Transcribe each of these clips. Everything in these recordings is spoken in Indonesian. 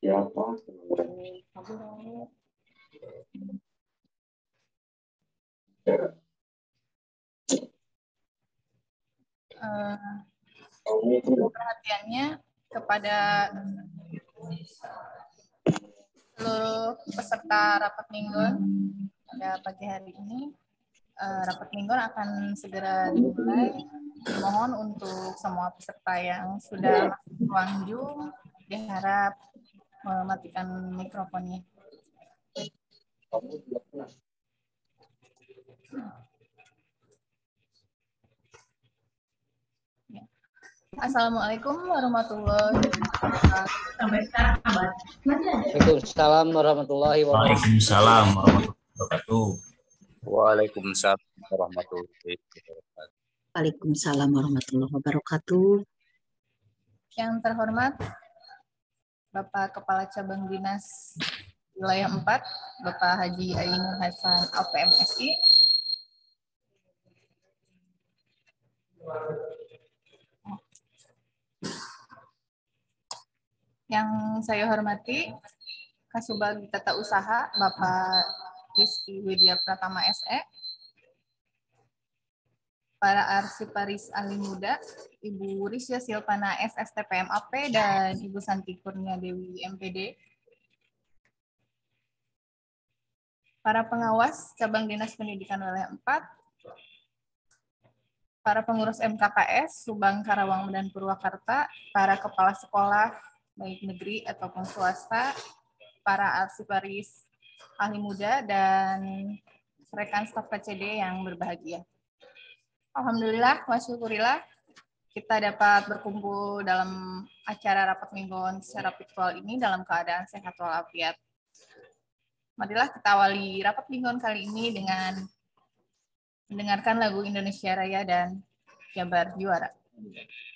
Siapa? Perhatiannya kepada seluruh peserta rapat mingguan pada pagi hari ini. Rapat mingguan akan segera dimulai. Mohon untuk semua peserta yang sudah masuk ruang Zoom diharap mematikan mikrofonnya. Assalamualaikum warahmatullahi wabarakatuh. Waalaikumsalam warahmatullahi wabarakatuh. Waalaikumsalam warahmatullahi wabarakatuh. Waalaikumsalam warahmatullahi wabarakatuh. Waalaikumsalam warahmatullahi wabarakatuh. Yang terhormat Bapak Kepala Cabang Dinas Wilayah 4, Bapak Haji Ainur Hasan LPMSI. Yang saya hormati Kasubag Tata Usaha Bapak Rizky Widya Pratama SE, para arsiparis ahli muda Ibu Risya Silpana SSTP MAP dan Ibu Santi Kurnia Dewi MPD, para pengawas Cabang Dinas Pendidikan Wilayah 4, para pengurus MKKS Subang, Karawang, dan Purwakarta, para kepala sekolah baik negeri ataupun swasta, para arsiparis ahli muda, dan rekan staf KCD yang berbahagia. Alhamdulillah, wa syukurillah, kita dapat berkumpul dalam acara rapat mingguan secara virtual ini dalam keadaan sehat walafiat. Marilah kita awali rapat mingguan kali ini dengan mendengarkan lagu Indonesia Raya dan Jabar Juara. Indonesia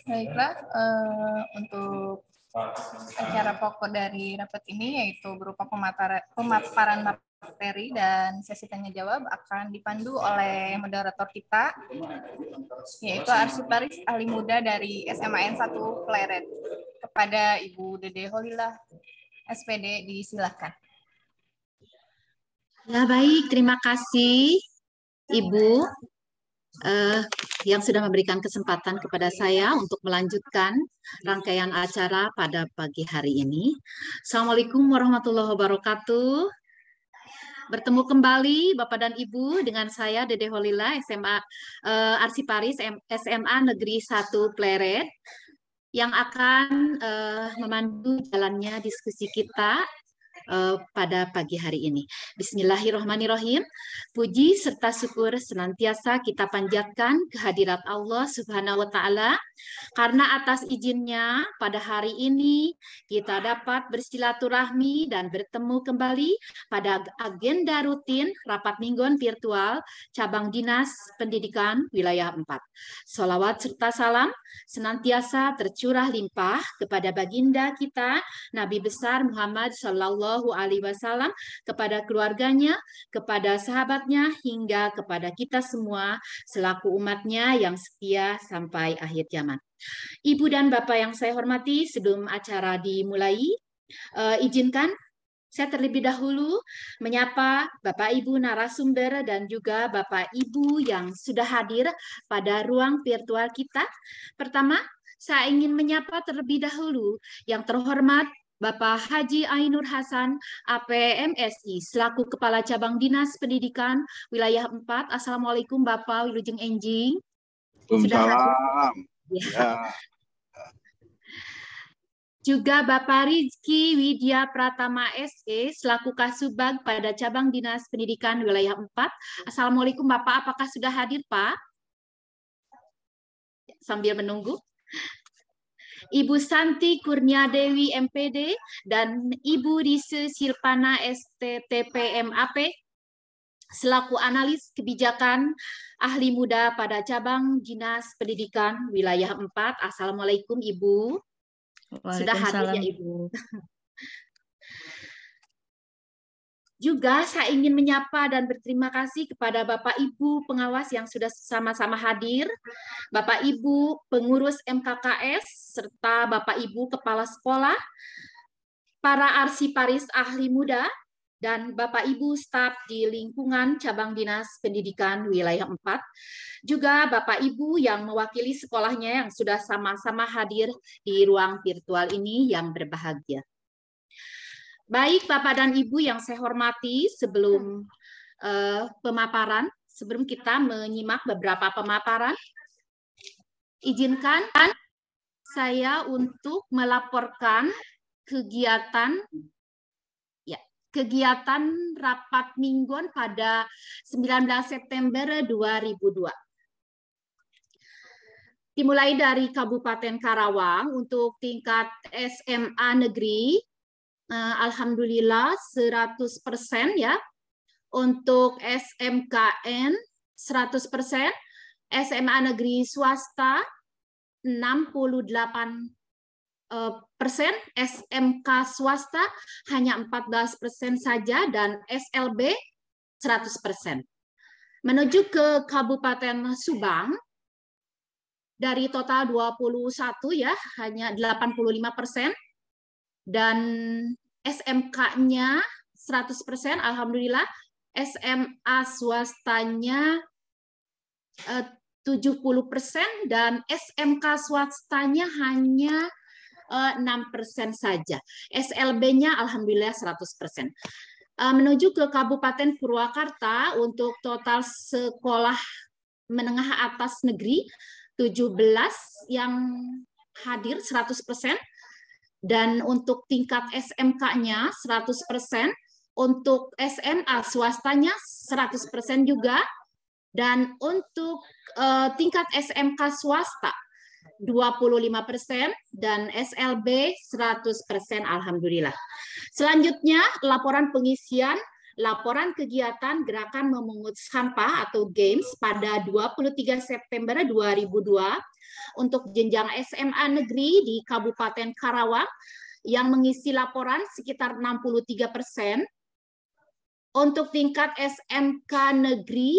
Baiklah, untuk acara pokok dari rapat ini yaitu berupa pemaparan materi dan sesi tanya jawab akan dipandu oleh moderator kita, yaitu Arsiparis Ahli Muda dari SMAN 1 Pleret. Kepada Ibu Dede Holilah, SPD, disilakan. Ya, baik, terima kasih Ibu yang sudah memberikan kesempatan kepada saya untuk melanjutkan rangkaian acara pada pagi hari ini. Assalamualaikum warahmatullahi wabarakatuh. Bertemu kembali Bapak dan Ibu dengan saya Dede Holilah, SMA Arsiparis SMA Negeri 1 Pleret, yang akan memandu jalannya diskusi kita pada pagi hari ini. Bismillahirrahmanirrahim. Puji serta syukur senantiasa kita panjatkan kehadirat Allah Subhanahu wa Ta'ala, karena atas izinnya pada hari ini kita dapat bersilaturahmi dan bertemu kembali pada agenda rutin rapat mingguan virtual cabang dinas pendidikan wilayah 4. Sholawat serta salam senantiasa tercurah limpah kepada baginda kita Nabi besar Muhammad Sallallahu Alaihi Wasallam, kepada keluarganya, kepada sahabatnya, hingga kepada kita semua selaku umatnya yang setia sampai akhir zaman. Ibu dan Bapak yang saya hormati, sebelum acara dimulai, izinkan saya terlebih dahulu menyapa Bapak Ibu narasumber dan juga Bapak Ibu yang sudah hadir pada ruang virtual kita. Pertama, saya ingin menyapa terlebih dahulu yang terhormat Bapak Haji Ainur Hasan, APMSI, selaku Kepala Cabang Dinas Pendidikan Wilayah 4. Assalamualaikum Bapak Wilujeng Enjing. Waalaikumsalam. Ya. Juga Bapak Rizky Widya Pratama SE, selaku Kasubag pada Cabang Dinas Pendidikan Wilayah 4. Assalamualaikum Bapak, apakah sudah hadir Pak? Sambil menunggu. Ibu Santi Kurniadewi MPD dan Ibu Rise Silpana STTPMAP selaku analis kebijakan ahli muda pada cabang Dinas Pendidikan Wilayah 4. Assalamualaikum Ibu. Sudah hadir ya Ibu. Juga saya ingin menyapa dan berterima kasih kepada Bapak Ibu pengawas yang sudah sama-sama hadir, Bapak Ibu pengurus MKKS, serta Bapak Ibu kepala sekolah, para arsiparis ahli muda, dan Bapak Ibu staf di lingkungan cabang dinas pendidikan wilayah 4, juga Bapak Ibu yang mewakili sekolahnya yang sudah sama-sama hadir di ruang virtual ini yang berbahagia. Baik Bapak dan Ibu yang saya hormati, sebelum sebelum kita menyimak beberapa pemaparan, izinkan saya untuk melaporkan kegiatan rapat mingguan pada 19 September 2002. Dimulai dari Kabupaten Karawang untuk tingkat SMA negeri, alhamdulillah 100% ya. Untuk SMKN 100%, SMA negeri swasta 68%, SMK swasta hanya 14% saja, dan SLB 100%. Menuju ke Kabupaten Subang, dari total 21 ya, hanya 85%, dan SMK-nya 100%, alhamdulillah. SMA swastanya 70%, dan SMK swastanya hanya 6% saja. SLB-nya alhamdulillah 100%. Menuju ke Kabupaten Purwakarta, untuk total sekolah menengah atas negeri 17 yang hadir 100%, dan untuk tingkat SMK-nya 100%, untuk SMA swastanya 100% juga, dan untuk tingkat SMK swasta 25%, dan SLB 100%, alhamdulillah. Selanjutnya, laporan pengisian laporan kegiatan gerakan memungut sampah atau GAMES pada 23 September 2002 untuk jenjang SMA negeri di Kabupaten Karawang yang mengisi laporan sekitar 63%. Untuk tingkat SMK negeri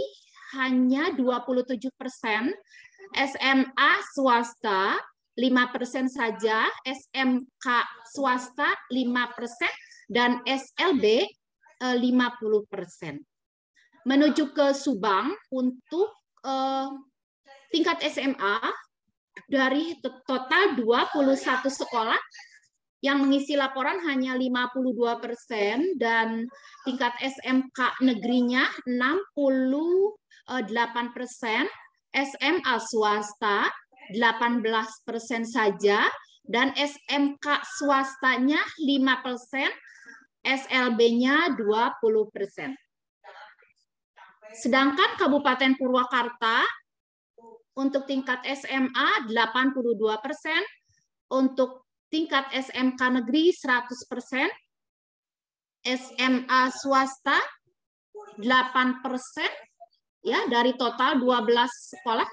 hanya 27%, SMA swasta 5% saja, SMK swasta 5%, dan SLB 50%. Menuju ke Subang untuk tingkat SMA dari total 21 sekolah yang mengisi laporan hanya 52% dan tingkat SMK negerinya 68%, SMA swasta 18% saja, dan SMK swastanya 5%, SLB-nya 20%. Sedangkan Kabupaten Purwakarta untuk tingkat SMA 82%, untuk tingkat SMK negeri 100%, SMA swasta 8%, ya, dari total 12 sekolah.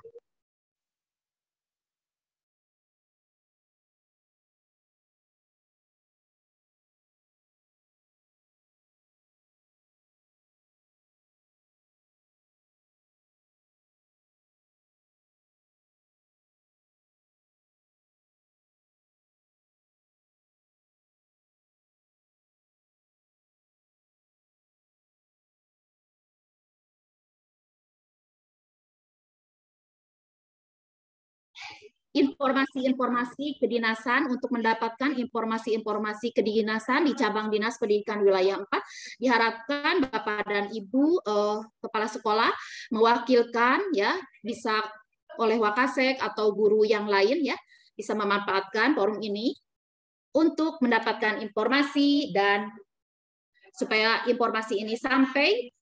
Informasi-informasi kedinasan untuk mendapatkan informasi-informasi kedinasan di cabang dinas pendidikan wilayah 4 diharapkan Bapak dan Ibu kepala sekolah mewakilkan, ya, bisa oleh Wakasek atau guru yang lain, ya, bisa memanfaatkan forum ini untuk mendapatkan informasi dan supaya informasi ini sampai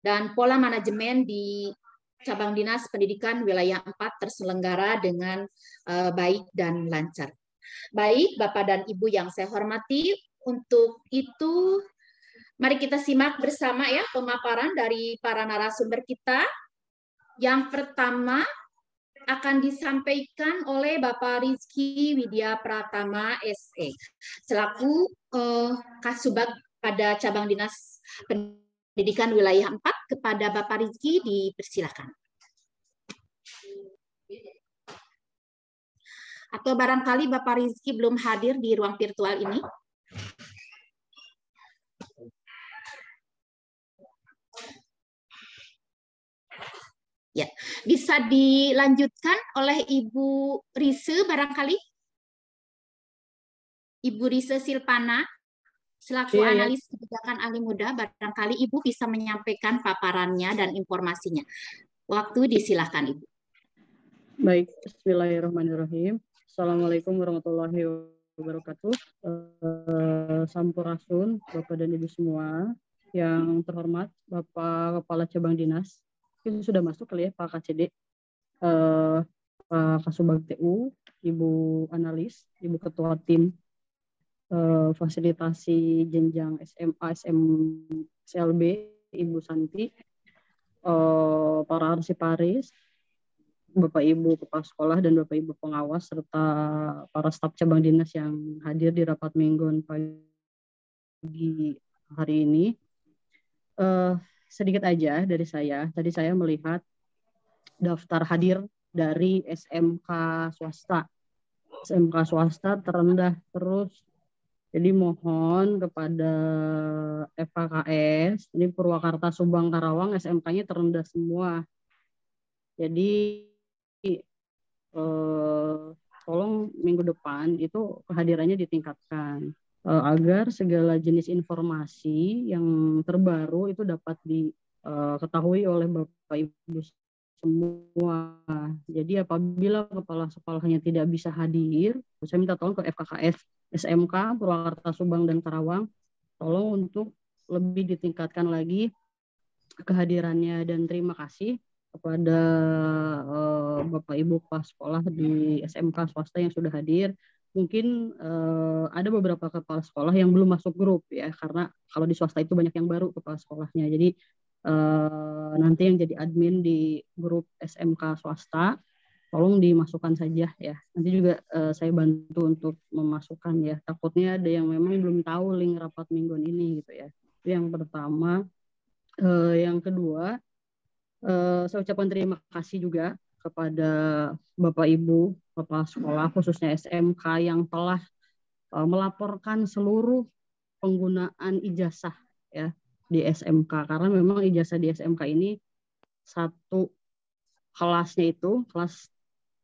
dan pola manajemen di cabang dinas pendidikan wilayah 4 terselenggara dengan baik dan lancar. Baik, Bapak dan Ibu yang saya hormati, untuk itu mari kita simak bersama, ya, pemaparan dari para narasumber kita. Yang pertama akan disampaikan oleh Bapak Rizky Widya Pratama SE selaku Kasubag pada cabang dinas pendidikan wilayah 4. Kepada Bapak Rizky dipersilakan. Atau barangkali Bapak Rizky belum hadir di ruang virtual ini. Ya, bisa dilanjutkan oleh Ibu Rise barangkali. Ibu Rise Silpana selaku analis kebijakan ahli muda, barangkali Ibu bisa menyampaikan paparannya dan informasinya. Waktu disilakan, Ibu. Baik, bismillahirrahmanirrahim. Assalamualaikum warahmatullahi wabarakatuh. Sampurasun, Bapak dan Ibu semua. Yang terhormat, Bapak Kepala Cabang Dinas. Itu sudah masuk kali ya, Pak KCD. Pak Kasubag TU, Ibu Analis, Ibu Ketua Tim fasilitasi jenjang SMA, SLB, Ibu Santi, para arsiparis, Bapak Ibu Kepala Sekolah dan Bapak Ibu pengawas serta para staf cabang dinas yang hadir di rapat mingguan pagi hari ini. Sedikit aja dari saya. Tadi saya melihat daftar hadir dari SMK swasta. SMK swasta terendah terus. Jadi mohon kepada FKKS, ini Purwakarta, Subang, Karawang, SMK-nya terendah semua. Jadi tolong minggu depan itu kehadirannya ditingkatkan agar segala jenis informasi yang terbaru itu dapat diketahui oleh Bapak Ibu semua. Jadi apabila kepala sekolahnya tidak bisa hadir, saya minta tolong ke FKKS SMK Purwakarta, Subang, dan Karawang, tolong untuk lebih ditingkatkan lagi kehadirannya, dan terima kasih kepada Bapak Ibu kepala sekolah di SMK swasta yang sudah hadir. mungkin ada beberapa kepala sekolah yang belum masuk grup ya, karena kalau di swasta itu banyak yang baru kepala sekolahnya. Jadi nanti yang jadi admin di grup SMK swasta, tolong dimasukkan saja ya. Nanti juga saya bantu untuk memasukkan ya. Takutnya ada yang memang belum tahu link rapat mingguan ini gitu ya. Itu yang pertama. Yang kedua, saya ucapkan terima kasih juga kepada Bapak Ibu kepala sekolah khususnya SMK yang telah melaporkan seluruh penggunaan ijazah ya di SMK, karena memang ijazah di SMK ini satu kelasnya itu kelas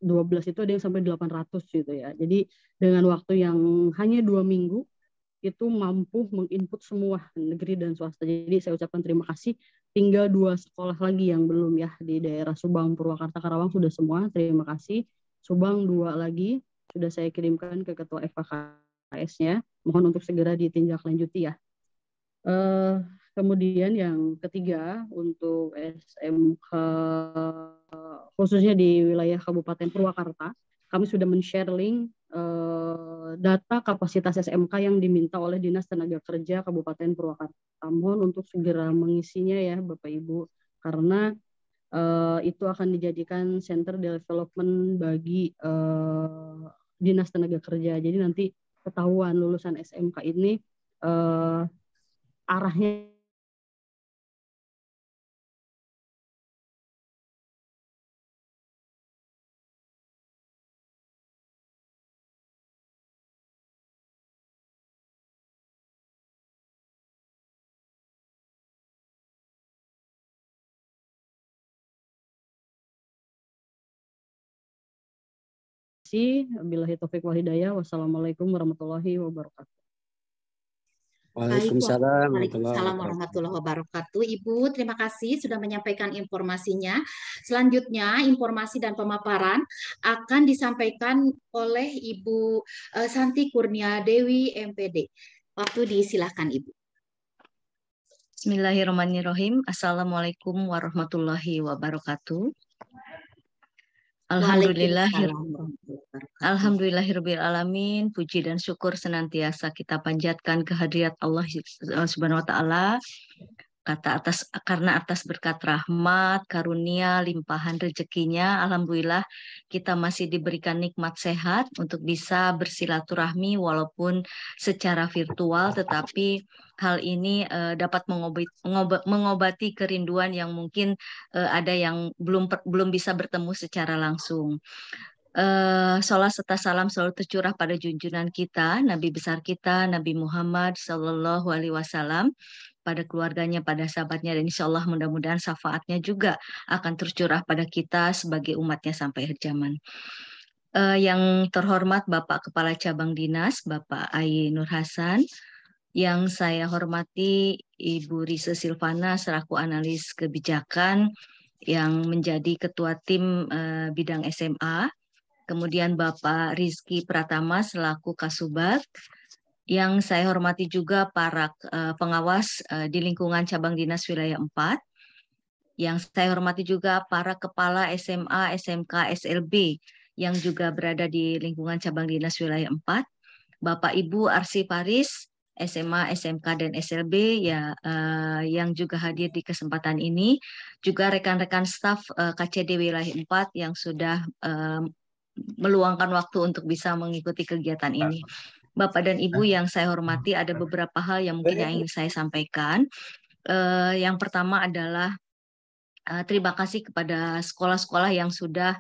12 itu ada yang sampai 800 gitu ya. Jadi dengan waktu yang hanya 2 minggu itu mampu menginput semua negeri dan swasta. Jadi saya ucapkan terima kasih. Tinggal 2 sekolah lagi yang belum ya, di daerah Subang, Purwakarta, Karawang sudah semua. Terima kasih. Subang 2 lagi sudah saya kirimkan ke Ketua FKKS-nya. Mohon untuk segera ditindaklanjuti ya. Kemudian yang ketiga untuk SMK khususnya di wilayah Kabupaten Purwakarta, kami sudah men-share link data kapasitas SMK yang diminta oleh Dinas Tenaga Kerja Kabupaten Purwakarta. Mohon untuk segera mengisinya ya Bapak Ibu, karena itu akan dijadikan center development bagi Dinas Tenaga Kerja. Jadi nanti ketahuan lulusan SMK ini arahnya Billahi taufiq wal hidayah. Wassalamualaikum warahmatullahi wabarakatuh. Waalaikumsalam Waalaikumsalam warahmatullahi wabarakatuh. Ibu, terima kasih sudah menyampaikan informasinya. Selanjutnya, informasi dan pemaparan akan disampaikan oleh Ibu Santi Kurnia Dewi, MPD. Waktu disilahkan, Ibu. Bismillahirrahmanirrahim. Assalamualaikum warahmatullahi wabarakatuh. Alhamdulillahirabbil alamin. Puji dan syukur senantiasa kita panjatkan kehadirat Allah Subhanahu wa taala. Karena atas berkat rahmat, karunia, limpahan rezekinya, alhamdulillah kita masih diberikan nikmat sehat untuk bisa bersilaturahmi walaupun secara virtual, tetapi hal ini dapat mengobati kerinduan yang mungkin ada yang belum bisa bertemu secara langsung. Salat serta salam selalu tercurah pada junjungan kita, Nabi besar kita, Nabi Muhammad Sallallahu Alaihi Wasallam, pada keluarganya, pada sahabatnya, dan insya Allah mudah-mudahan syafaatnya juga akan tercurah pada kita sebagai umatnya sampai akhir zaman. Yang terhormat Bapak Kepala Cabang Dinas, Bapak Ai Nur Hasan, yang saya hormati Ibu Rise Silvana selaku analis kebijakan yang menjadi ketua tim bidang SMA, kemudian Bapak Rizky Pratama selaku Kasubat, yang saya hormati juga para pengawas di lingkungan cabang dinas wilayah 4, yang saya hormati juga para kepala SMA, SMK, SLB yang juga berada di lingkungan cabang dinas wilayah 4, Bapak Ibu Arsiparis, SMA, SMK, dan SLB ya, yang juga hadir di kesempatan ini, juga rekan-rekan staf KCD wilayah 4 yang sudah meluangkan waktu untuk bisa mengikuti kegiatan ini. Bapak dan Ibu yang saya hormati, ada beberapa hal yang mungkin yang ingin saya sampaikan. Yang pertama adalah terima kasih kepada sekolah-sekolah yang sudah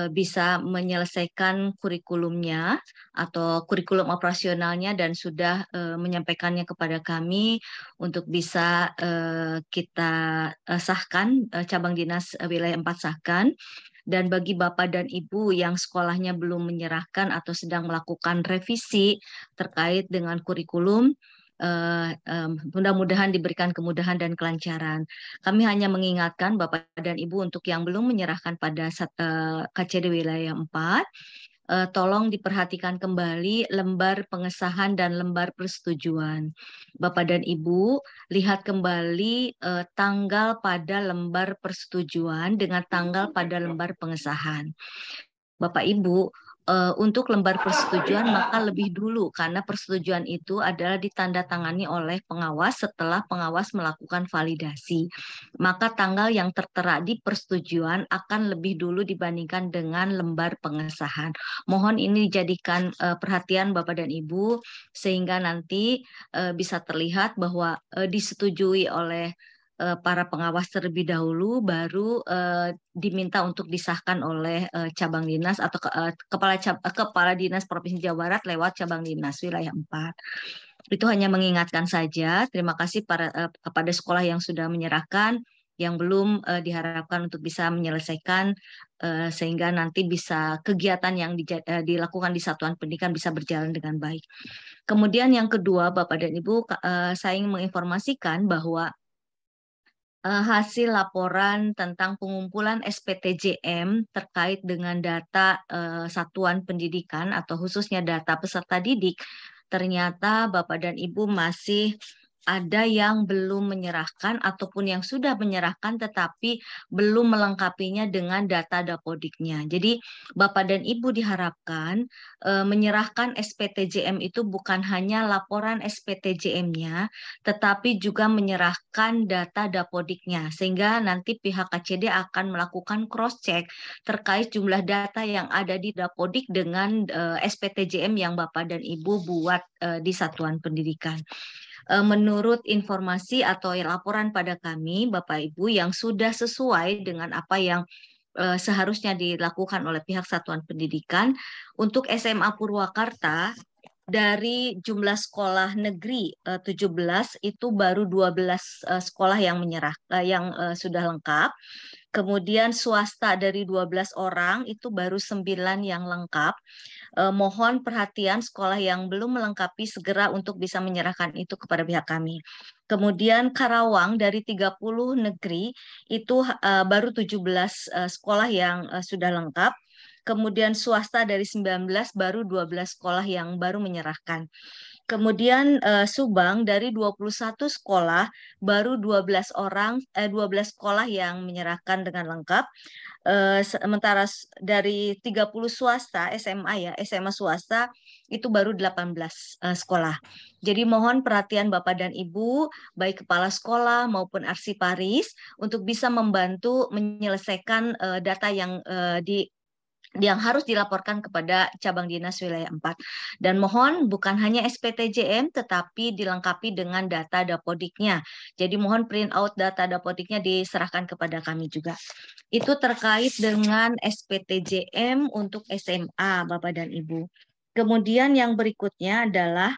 bisa menyelesaikan kurikulumnya atau kurikulum operasionalnya dan sudah menyampaikannya kepada kami untuk bisa kita sahkan, cabang dinas wilayah 4 sahkan. Dan bagi Bapak dan Ibu yang sekolahnya belum menyerahkan atau sedang melakukan revisi terkait dengan kurikulum, mudah-mudahan diberikan kemudahan dan kelancaran. Kami hanya mengingatkan Bapak dan Ibu untuk yang belum menyerahkan pada KCD wilayah 4, tolong diperhatikan kembali lembar pengesahan dan lembar persetujuan. Bapak dan Ibu, lihat kembali tanggal pada lembar persetujuan dengan tanggal pada lembar pengesahan. Bapak Ibu, untuk lembar persetujuan maka lebih dulu karena persetujuan itu adalah ditandatangani oleh pengawas setelah pengawas melakukan validasi. Maka tanggal yang tertera di persetujuan akan lebih dulu dibandingkan dengan lembar pengesahan. Mohon ini dijadikan perhatian Bapak dan Ibu sehingga nanti bisa terlihat bahwa disetujui oleh para pengawas terlebih dahulu, baru diminta untuk disahkan oleh cabang dinas atau kepala dinas Provinsi Jawa Barat lewat cabang dinas wilayah 4. Itu hanya mengingatkan saja. Terima kasih kepada sekolah yang sudah menyerahkan, yang belum diharapkan untuk bisa menyelesaikan sehingga nanti bisa kegiatan yang dilakukan di satuan pendidikan bisa berjalan dengan baik. Kemudian yang kedua, Bapak dan Ibu, saya ingin menginformasikan bahwa hasil laporan tentang pengumpulan SPTJM terkait dengan data satuan pendidikan atau khususnya data peserta didik, ternyata Bapak dan Ibu masih ada yang belum menyerahkan ataupun yang sudah menyerahkan tetapi belum melengkapinya dengan data dapodiknya. Jadi Bapak dan Ibu diharapkan menyerahkan SPTJM itu bukan hanya laporan SPTJM-nya, tetapi juga menyerahkan data dapodiknya, sehingga nanti pihak KCD akan melakukan cross-check terkait jumlah data yang ada di dapodik dengan SPTJM yang Bapak dan Ibu buat di satuan pendidikan. Menurut informasi atau laporan pada kami, Bapak Ibu, yang sudah sesuai dengan apa yang seharusnya dilakukan oleh pihak satuan pendidikan, untuk SMA Purwakarta, dari jumlah sekolah negeri 17 itu baru 12 sekolah yang sudah lengkap. Kemudian swasta dari 12 orang itu baru 9 yang lengkap. Mohon perhatian sekolah yang belum melengkapi segera untuk bisa menyerahkan itu kepada pihak kami. Kemudian Karawang dari 30 negeri itu baru 17 sekolah yang sudah lengkap. Kemudian swasta dari 19 baru 12 sekolah yang baru menyerahkan. Kemudian Subang dari 21 sekolah baru 12 sekolah yang menyerahkan dengan lengkap. Sementara dari 30 swasta SMA swasta itu baru 18 sekolah. Jadi mohon perhatian Bapak dan Ibu, baik kepala sekolah maupun arsiparis untuk bisa membantu menyelesaikan data yang harus dilaporkan kepada cabang dinas wilayah 4. Dan mohon bukan hanya SPTJM tetapi dilengkapi dengan data dapodiknya. Jadi mohon print out data dapodiknya diserahkan kepada kami juga. Itu terkait dengan SPTJM untuk SMA Bapak dan Ibu. Kemudian yang berikutnya adalah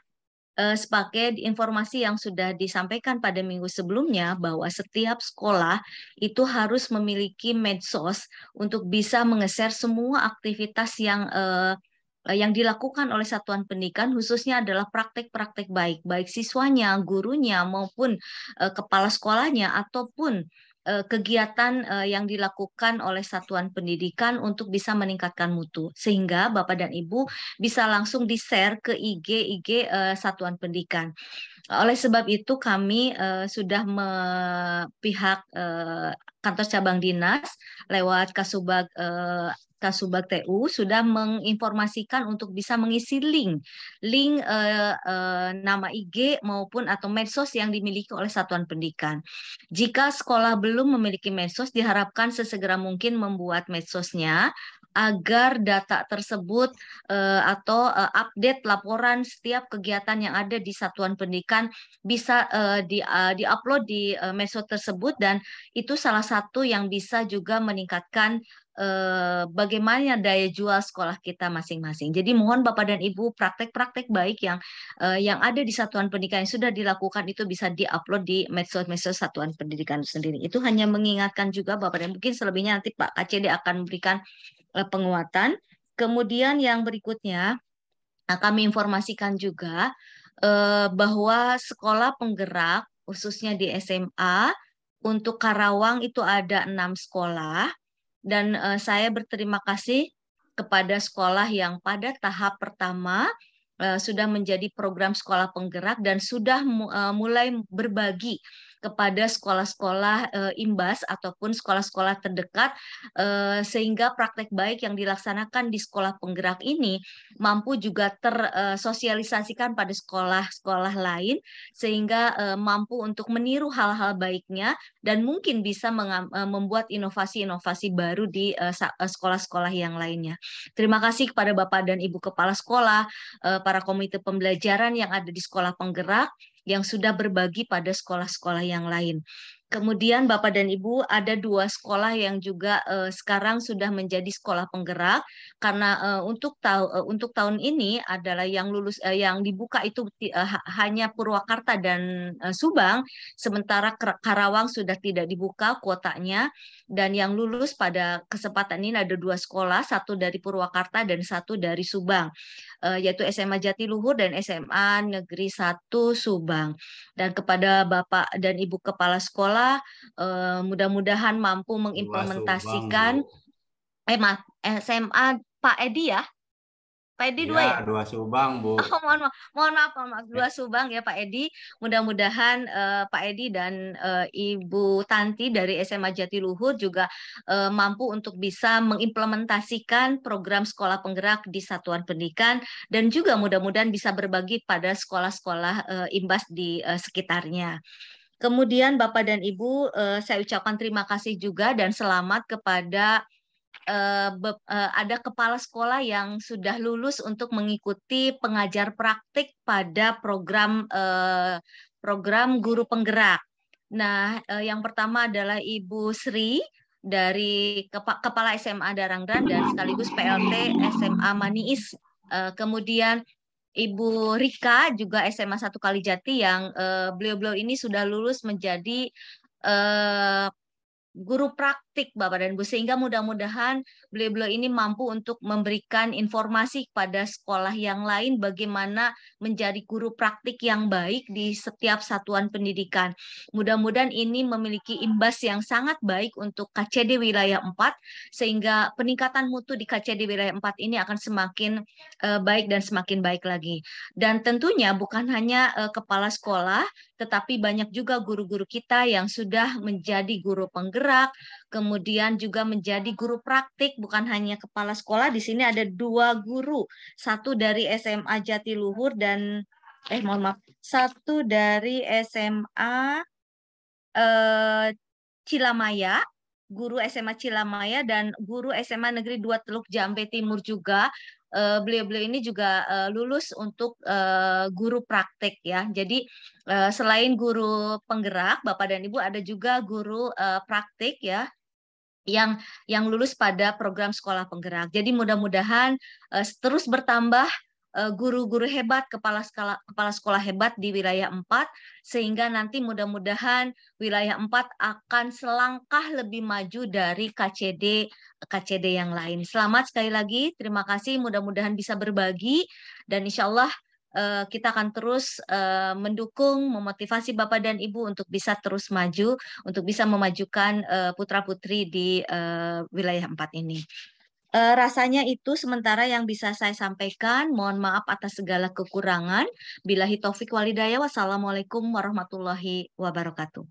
sebagai informasi yang sudah disampaikan pada minggu sebelumnya bahwa setiap sekolah itu harus memiliki medsos untuk bisa menge-share semua aktivitas yang dilakukan oleh satuan pendidikan, khususnya adalah praktek-praktek baik siswanya, gurunya maupun kepala sekolahnya ataupun kegiatan yang dilakukan oleh satuan pendidikan untuk bisa meningkatkan mutu, sehingga Bapak dan Ibu bisa langsung di-share ke IG satuan pendidikan. Oleh sebab itu kami sudah pihak kantor cabang dinas lewat Kasubag TU sudah menginformasikan untuk bisa mengisi link nama IG maupun atau medsos yang dimiliki oleh satuan pendidikan. Jika sekolah belum memiliki medsos, diharapkan sesegera mungkin membuat medsosnya agar data tersebut atau update laporan setiap kegiatan yang ada di satuan pendidikan bisa di-upload di medsos tersebut, dan itu salah satu yang bisa juga meningkatkan bagaimana daya jual sekolah kita masing-masing. Jadi mohon Bapak dan Ibu, praktek-praktek baik yang ada di satuan pendidikan yang sudah dilakukan itu bisa di-upload di medsos satuan pendidikan sendiri. Itu hanya mengingatkan juga Bapak dan mungkin selebihnya nanti Pak KCD akan memberikan penguatan. Kemudian yang berikutnya kami informasikan juga bahwa sekolah penggerak khususnya di SMA untuk Karawang itu ada 6 sekolah. Dan saya berterima kasih kepada sekolah yang pada tahap pertama sudah menjadi program sekolah penggerak dan sudah mulai berbagi kepada sekolah-sekolah imbas ataupun sekolah-sekolah terdekat, sehingga praktek baik yang dilaksanakan di sekolah penggerak ini mampu juga tersosialisasikan pada sekolah-sekolah lain, sehingga mampu untuk meniru hal-hal baiknya dan mungkin bisa membuat inovasi-inovasi baru di sekolah-sekolah yang lainnya. Terima kasih kepada Bapak dan Ibu Kepala Sekolah, para komite pembelajaran yang ada di sekolah penggerak yang sudah berbagi pada sekolah-sekolah yang lain. Kemudian Bapak dan Ibu, ada 2 sekolah yang juga sekarang sudah menjadi sekolah penggerak, karena untuk tahun ini adalah yang lulus yang dibuka itu hanya Purwakarta dan Subang, sementara Karawang sudah tidak dibuka kuotanya, dan yang lulus pada kesempatan ini ada 2 sekolah, satu dari Purwakarta dan satu dari Subang, yaitu SMA Jatiluhur dan SMA Negeri 1 Subang. Dan kepada Bapak dan Ibu Kepala Sekolah, mudah-mudahan mampu mengimplementasikan SMA Pak Edi ya? Pak Edi 2 ya? 2 Subang, Bu. Oh, mohon maaf 2 Subang ya Pak Edi. Mudah-mudahan Pak Edi dan Ibu Tanti dari SMA Jatiluhur juga mampu untuk bisa mengimplementasikan program sekolah penggerak di satuan pendidikan, dan juga mudah-mudahan bisa berbagi pada sekolah-sekolah imbas di sekitarnya. Kemudian Bapak dan Ibu, saya ucapkan terima kasih juga dan selamat kepada ada kepala sekolah yang sudah lulus untuk mengikuti pengajar praktik pada program guru penggerak. Nah, yang pertama adalah Ibu Sri dari Kepala SMA Darangdan dan sekaligus PLT SMA Maniis. Kemudian Ibu Rika juga SMA 1 Kalijati yang beliau-beliau ini sudah lulus menjadi guru praktik Bapak dan Ibu, sehingga mudah-mudahan beliau-beliau ini mampu untuk memberikan informasi kepada sekolah yang lain bagaimana menjadi guru praktik yang baik di setiap satuan pendidikan. Mudah-mudahan ini memiliki imbas yang sangat baik untuk KCD wilayah 4, sehingga peningkatan mutu di KCD wilayah 4 ini akan semakin baik dan semakin baik lagi. Dan tentunya bukan hanya kepala sekolah, tetapi banyak juga guru-guru kita yang sudah menjadi guru penggerak, kemudian juga menjadi guru praktik, bukan hanya kepala sekolah. Di sini ada 2 guru, satu dari SMA Jatiluhur dan satu dari SMA Cilamaya, guru SMA Cilamaya, dan guru SMA Negeri 2 Teluk Jambe Timur juga. Beliau-beliau ini juga lulus untuk guru praktek ya. Jadi selain guru penggerak, Bapak dan Ibu, ada juga guru praktik ya yang lulus pada program sekolah penggerak. Jadi mudah-mudahan terus bertambah guru-guru hebat, kepala sekolah hebat di wilayah 4, sehingga nanti mudah-mudahan wilayah 4 akan selangkah lebih maju dari KCD yang lain. Selamat sekali lagi, terima kasih, mudah-mudahan bisa berbagi, dan insya Allah kita akan terus mendukung, memotivasi Bapak dan Ibu untuk bisa terus maju, untuk bisa memajukan putra-putri di wilayah 4 ini. Rasanya itu sementara yang bisa saya sampaikan. Mohon maaf atas segala kekurangan. Billahi taufik walhidayah. Wassalamualaikum warahmatullahi wabarakatuh.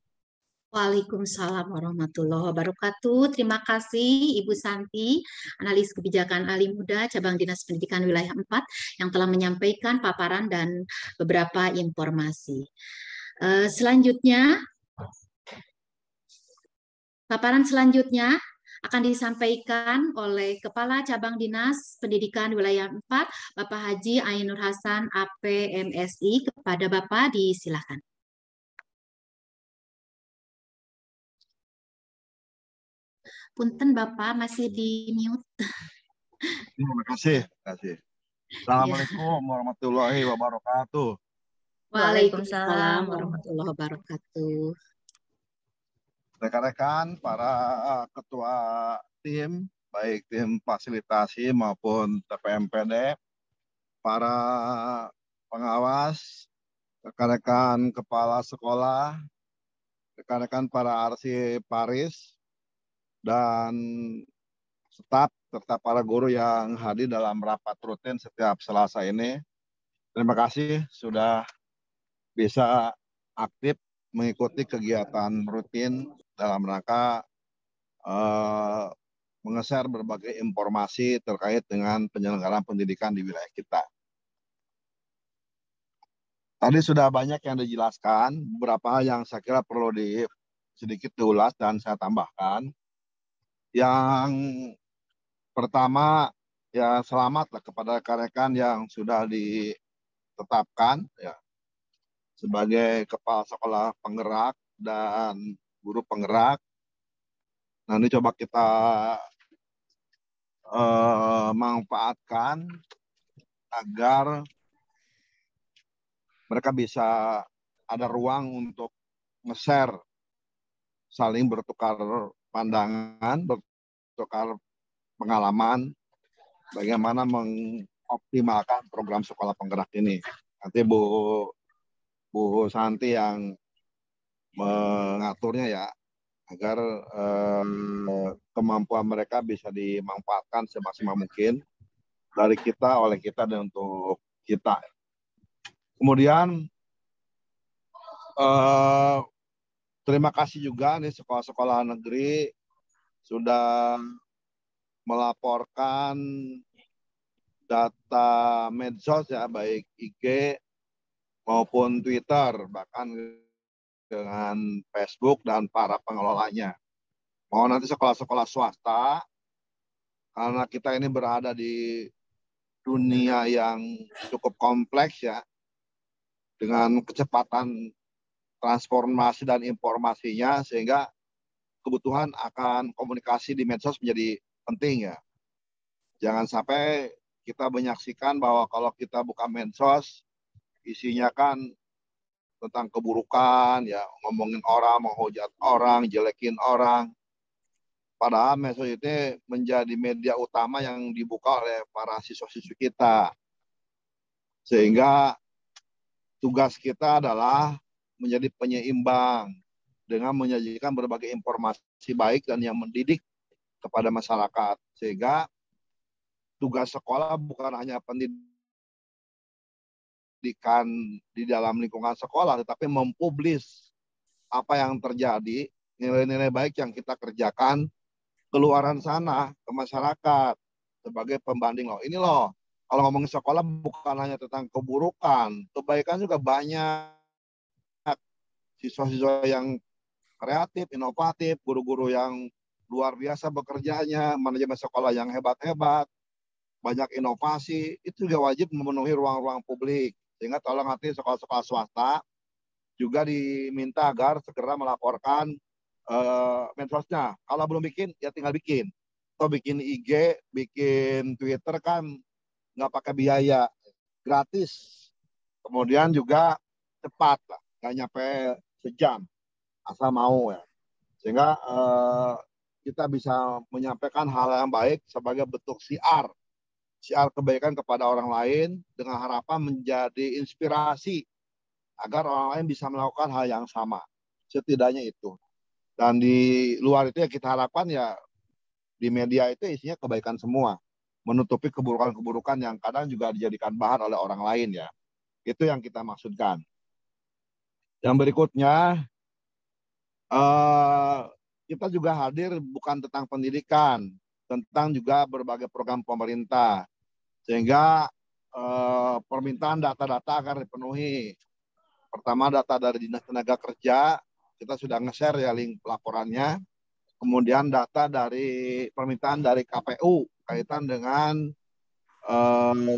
Waalaikumsalam warahmatullahi wabarakatuh. Terima kasih Ibu Santi, analis kebijakan Ali Muda Cabang Dinas Pendidikan Wilayah 4 yang telah menyampaikan paparan dan beberapa informasi. Selanjutnya, paparan selanjutnya akan disampaikan oleh Kepala Cabang Dinas Pendidikan Wilayah 4, Bapak Haji Ainur Hasan, APMSI. Kepada Bapak, disilakan. Punten Bapak, masih di mute. Terima kasih. Assalamualaikum warahmatullahi wabarakatuh. Waalaikumsalam warahmatullahi wabarakatuh. Rekan-rekan, para ketua tim, baik tim fasilitasi maupun TPMPD, para pengawas, rekan-rekan kepala sekolah, rekan-rekan para arsiparis, dan staf serta para guru yang hadir dalam rapat rutin setiap Selasa ini. Terima kasih sudah bisa aktif mengikuti kegiatan rutin dalam rangka menge-share berbagai informasi terkait dengan penyelenggaraan pendidikan di wilayah kita. Tadi sudah banyak yang dijelaskan, beberapa hal yang saya kira perlu sedikit diulas dan saya tambahkan. Yang pertama, ya selamatlah kepada rekan-rekan yang sudah ditetapkan ya, sebagai kepala sekolah penggerak dan guru penggerak. Nanti coba kita manfaatkan agar mereka bisa ada ruang untuk nge-share, saling bertukar pandangan, bertukar pengalaman, bagaimana mengoptimalkan program sekolah penggerak ini. Nanti Bu Santi yang mengaturnya ya, agar kemampuan mereka bisa dimanfaatkan semaksimal mungkin dari kita, oleh kita, dan untuk kita. Kemudian terima kasih juga nih sekolah-sekolah negeri sudah melaporkan data medsos ya, baik IG maupun Twitter, bahkan dengan Facebook dan para pengelolanya. Mau nanti sekolah-sekolah swasta, karena kita ini berada di dunia yang cukup kompleks ya, dengan kecepatan transformasi dan informasinya, sehingga kebutuhan akan komunikasi di medsos menjadi penting ya. Jangan sampai kita menyaksikan bahwa kalau kita buka medsos, isinya kan tentang keburukan, ya, ngomongin orang, menghujat orang, jelekin orang. Padahal medsos itu menjadi media utama yang dibuka oleh para siswa-siswi kita. Sehingga tugas kita adalah menjadi penyeimbang dengan menyajikan berbagai informasi baik dan yang mendidik kepada masyarakat. Sehingga tugas sekolah bukan hanya pendidikan di dalam lingkungan sekolah, tetapi mempublis apa yang terjadi, nilai-nilai baik yang kita kerjakan keluaran sana ke masyarakat sebagai pembanding loh. Ini loh, kalau ngomongin sekolah bukan hanya tentang keburukan, kebaikan juga banyak. Siswa-siswa yang kreatif, inovatif, guru-guru yang luar biasa bekerjanya, manajemen sekolah yang hebat-hebat, banyak inovasi, itu juga wajib memenuhi ruang-ruang publik. Sehingga tolong nanti sekolah-sekolah swasta juga diminta agar segera melaporkan medsosnya. Kalau belum bikin, ya tinggal bikin. Atau bikin IG, bikin Twitter kan nggak pakai biaya, gratis. Kemudian juga cepat lah, nggak nyampe sejam, asal mau ya. Sehingga kita bisa menyampaikan hal yang baik sebagai bentuk siar kebaikan kepada orang lain dengan harapan menjadi inspirasi agar orang lain bisa melakukan hal yang sama. Setidaknya itu. Dan di luar itu ya kita harapkan ya di media itu isinya kebaikan semua. Menutupi keburukan-keburukan yang kadang juga dijadikan bahan oleh orang lain ya. Itu yang kita maksudkan. Yang berikutnya, kita juga hadir bukan tentang pendidikan, tentang juga berbagai program pemerintah. Sehingga permintaan data-data akan dipenuhi. Pertama, data dari Dinas Tenaga Kerja, kita sudah nge-share ya link laporannya. Kemudian data dari permintaan dari KPU kaitan dengan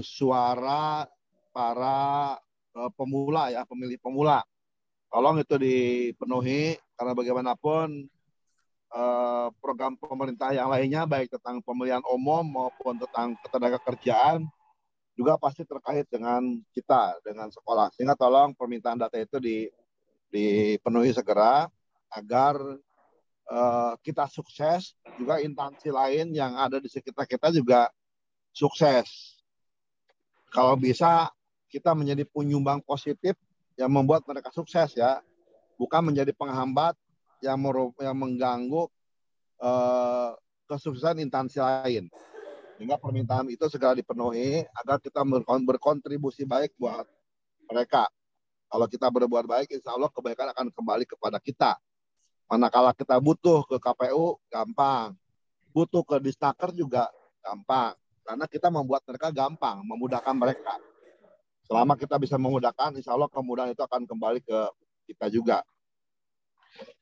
suara para pemula ya, pemilih pemula. Tolong itu dipenuhi, karena bagaimanapun program pemerintah yang lainnya baik tentang pemilihan umum maupun tentang ketenaga kerjaan juga pasti terkait dengan kita, dengan sekolah. Sehingga tolong permintaan data itu dipenuhi segera agar kita sukses, juga instansi lain yang ada di sekitar kita juga sukses. Kalau bisa kita menjadi penyumbang positif yang membuat mereka sukses ya, bukan menjadi penghambat yang mengganggu kesuksesan instansi lain. Sehingga permintaan itu segera dipenuhi agar kita berkontribusi baik buat mereka. Kalau kita berbuat baik, insya Allah kebaikan akan kembali kepada kita. Manakala kita butuh ke KPU, gampang. Butuh ke Disnaker juga gampang. Karena kita membuat mereka gampang, memudahkan mereka. Selama kita bisa memudahkan, insya Allah kemudahan itu akan kembali ke kita juga.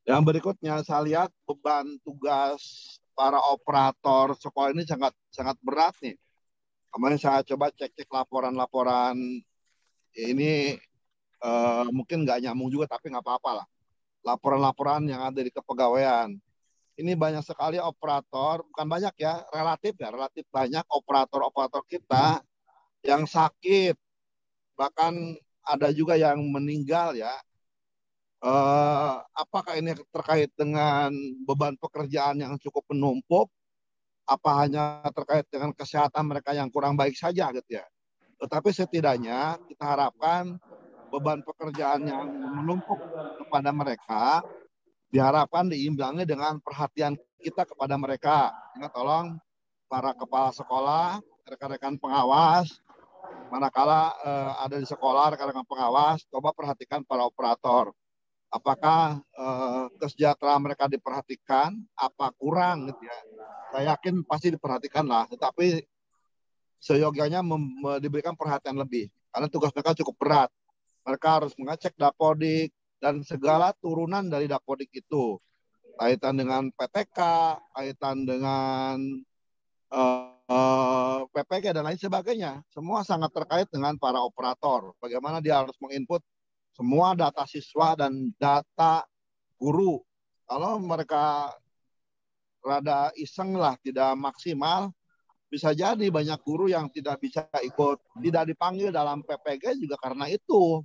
Yang berikutnya, saya lihat beban tugas para operator sekolah ini sangat berat nih. Kemarin saya coba cek laporan-laporan ini mungkin nggak nyambung juga, tapi nggak apa-apa lah. Laporan-laporan yang ada di kepegawaian. Ini banyak sekali operator, bukan banyak ya, relatif banyak operator-operator kita yang sakit. Bahkan ada juga yang meninggal ya. Apakah ini terkait dengan beban pekerjaan yang cukup menumpuk? Apa hanya terkait dengan kesehatan mereka yang kurang baik saja gitu ya? Tetapi setidaknya kita harapkan beban pekerjaan yang menumpuk kepada mereka diharapkan diimbangi dengan perhatian kita kepada mereka. Ingat, tolong para kepala sekolah, rekan-rekan pengawas, manakala ada di sekolah, rekan-rekan pengawas, coba perhatikan para operator. Apakah kesejahteraan mereka diperhatikan, apa kurang gitu ya. Saya yakin pasti diperhatikan lah, tetapi seyogianya diberikan perhatian lebih. Karena tugas mereka cukup berat. Mereka harus mengecek dapodik dan segala turunan dari dapodik itu. Kaitan dengan PTK, kaitan dengan PPK dan lain sebagainya. Semua sangat terkait dengan para operator. Bagaimana dia harus menginput semua data siswa dan data guru. Kalau mereka rada iseng lah, tidak maksimal, bisa jadi banyak guru yang tidak bisa ikut, tidak dipanggil dalam PPG juga karena itu.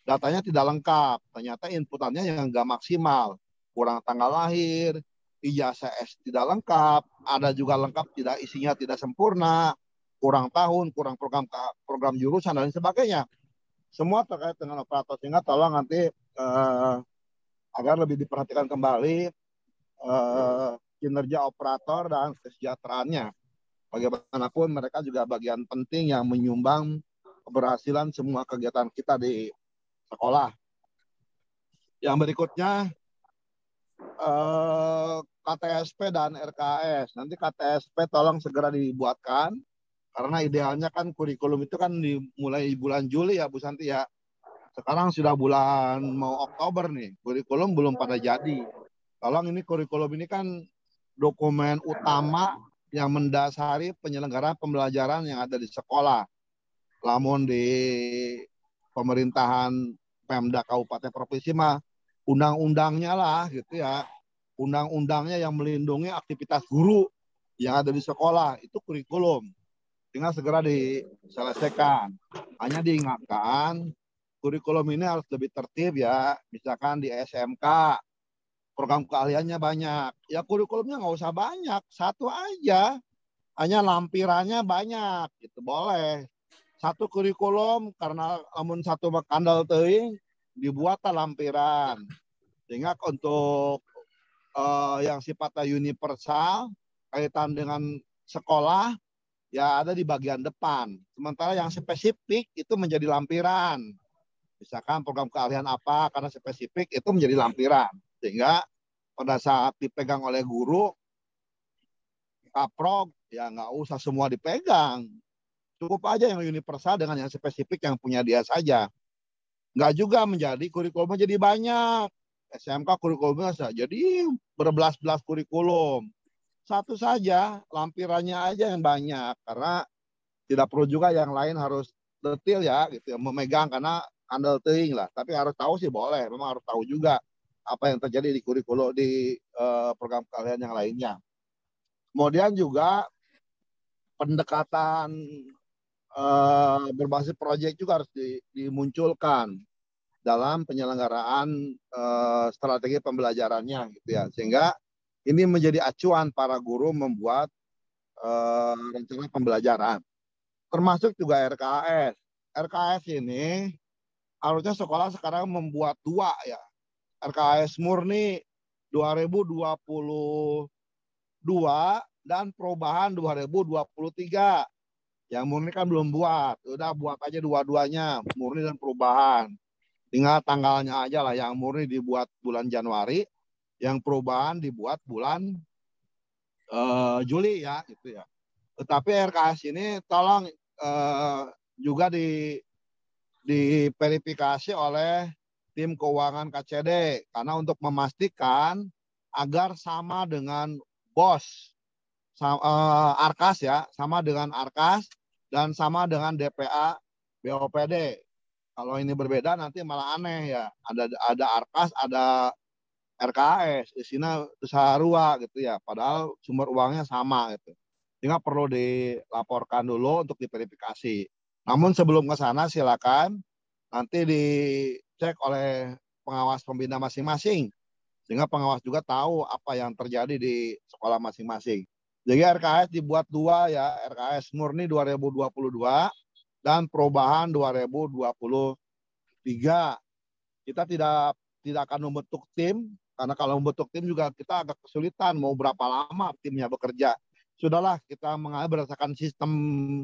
Datanya tidak lengkap, ternyata inputannya yang nggak maksimal. Kurang tanggal lahir, ijazah S tidak lengkap, ada juga lengkap tidak, isinya tidak sempurna, kurang tahun, kurang program jurusan dan sebagainya. Semua terkait dengan operator, sehingga tolong nanti agar lebih diperhatikan kembali kinerja operator dan kesejahteraannya. Bagaimanapun mereka juga bagian penting yang menyumbang keberhasilan semua kegiatan kita di sekolah. Yang berikutnya KTSP dan RKS. Nanti KTSP tolong segera dibuatkan. Karena idealnya kan kurikulum itu kan dimulai bulan Juli ya Bu Santi ya. Sekarang sudah bulan mau Oktober nih. Kurikulum belum pada jadi. Tolong ini kurikulum ini kan dokumen utama yang mendasari penyelenggaraan pembelajaran yang ada di sekolah. Namun di pemerintahan Pemda Kabupaten Provinsi mah undang-undangnya lah gitu ya. Undang-undangnya yang melindungi aktivitas guru yang ada di sekolah itu kurikulum. Tinggal segera diselesaikan. Hanya diingatkan, kurikulum ini harus lebih tertib ya. Misalkan di SMK, program keahliannya banyak. Ya kurikulumnya nggak usah banyak, satu aja. Hanya lampirannya banyak, gitu boleh. Satu kurikulum, karena namun satu kandal teuing, dibuatlah lampiran. Sehingga untuk yang sifatnya universal, kaitan dengan sekolah, ya ada di bagian depan. Sementara yang spesifik itu menjadi lampiran. Misalkan program keahlian apa, karena spesifik itu menjadi lampiran. Sehingga pada saat dipegang oleh guru, kaprog, ya nggak usah semua dipegang. Cukup aja yang universal dengan yang spesifik yang punya dia saja. Nggak juga menjadi kurikulumnya jadi banyak. SMK kurikulumnya jadi berbelas-belas kurikulum. Satu saja, lampirannya aja yang banyak. Karena tidak perlu juga yang lain harus detail ya, gitu ya, memegang karena handle teuing lah. Tapi harus tahu sih boleh, memang harus tahu juga apa yang terjadi di kurikulum di program keahlian yang lainnya. Kemudian juga pendekatan berbasis proyek juga harus dimunculkan dalam penyelenggaraan strategi pembelajarannya, gitu ya. Sehingga ini menjadi acuan para guru membuat rencana pembelajaran. Termasuk juga RKS. RKS ini harusnya sekolah sekarang membuat dua ya. RKS murni 2022 dan perubahan 2023. Yang murni kan belum buat. Udah buat aja dua-duanya, murni dan perubahan. Tinggal tanggalnya aja lah, yang murni dibuat bulan Januari, yang perubahan dibuat bulan Juli ya, gitu ya. Tetapi RKS ini tolong juga diverifikasi oleh tim keuangan KCD, karena untuk memastikan agar sama dengan BOS, Arkas ya, sama dengan Arkas dan sama dengan DPA BOPD. Kalau ini berbeda nanti malah aneh ya. Ada Arkas, ada RKS, isinya Sarua gitu ya. Padahal sumber uangnya sama gitu. Sehingga perlu dilaporkan dulu untuk diverifikasi. Namun sebelum ke sana silakan nanti dicek oleh pengawas pembina masing-masing. Sehingga pengawas juga tahu apa yang terjadi di sekolah masing-masing. Jadi RKS dibuat dua ya, RKS murni 2022 dan perubahan 2023. Kita tidak akan membentuk tim, karena kalau membentuk tim juga kita agak kesulitan mau berapa lama timnya bekerja. Sudahlah kita mengalir berdasarkan sistem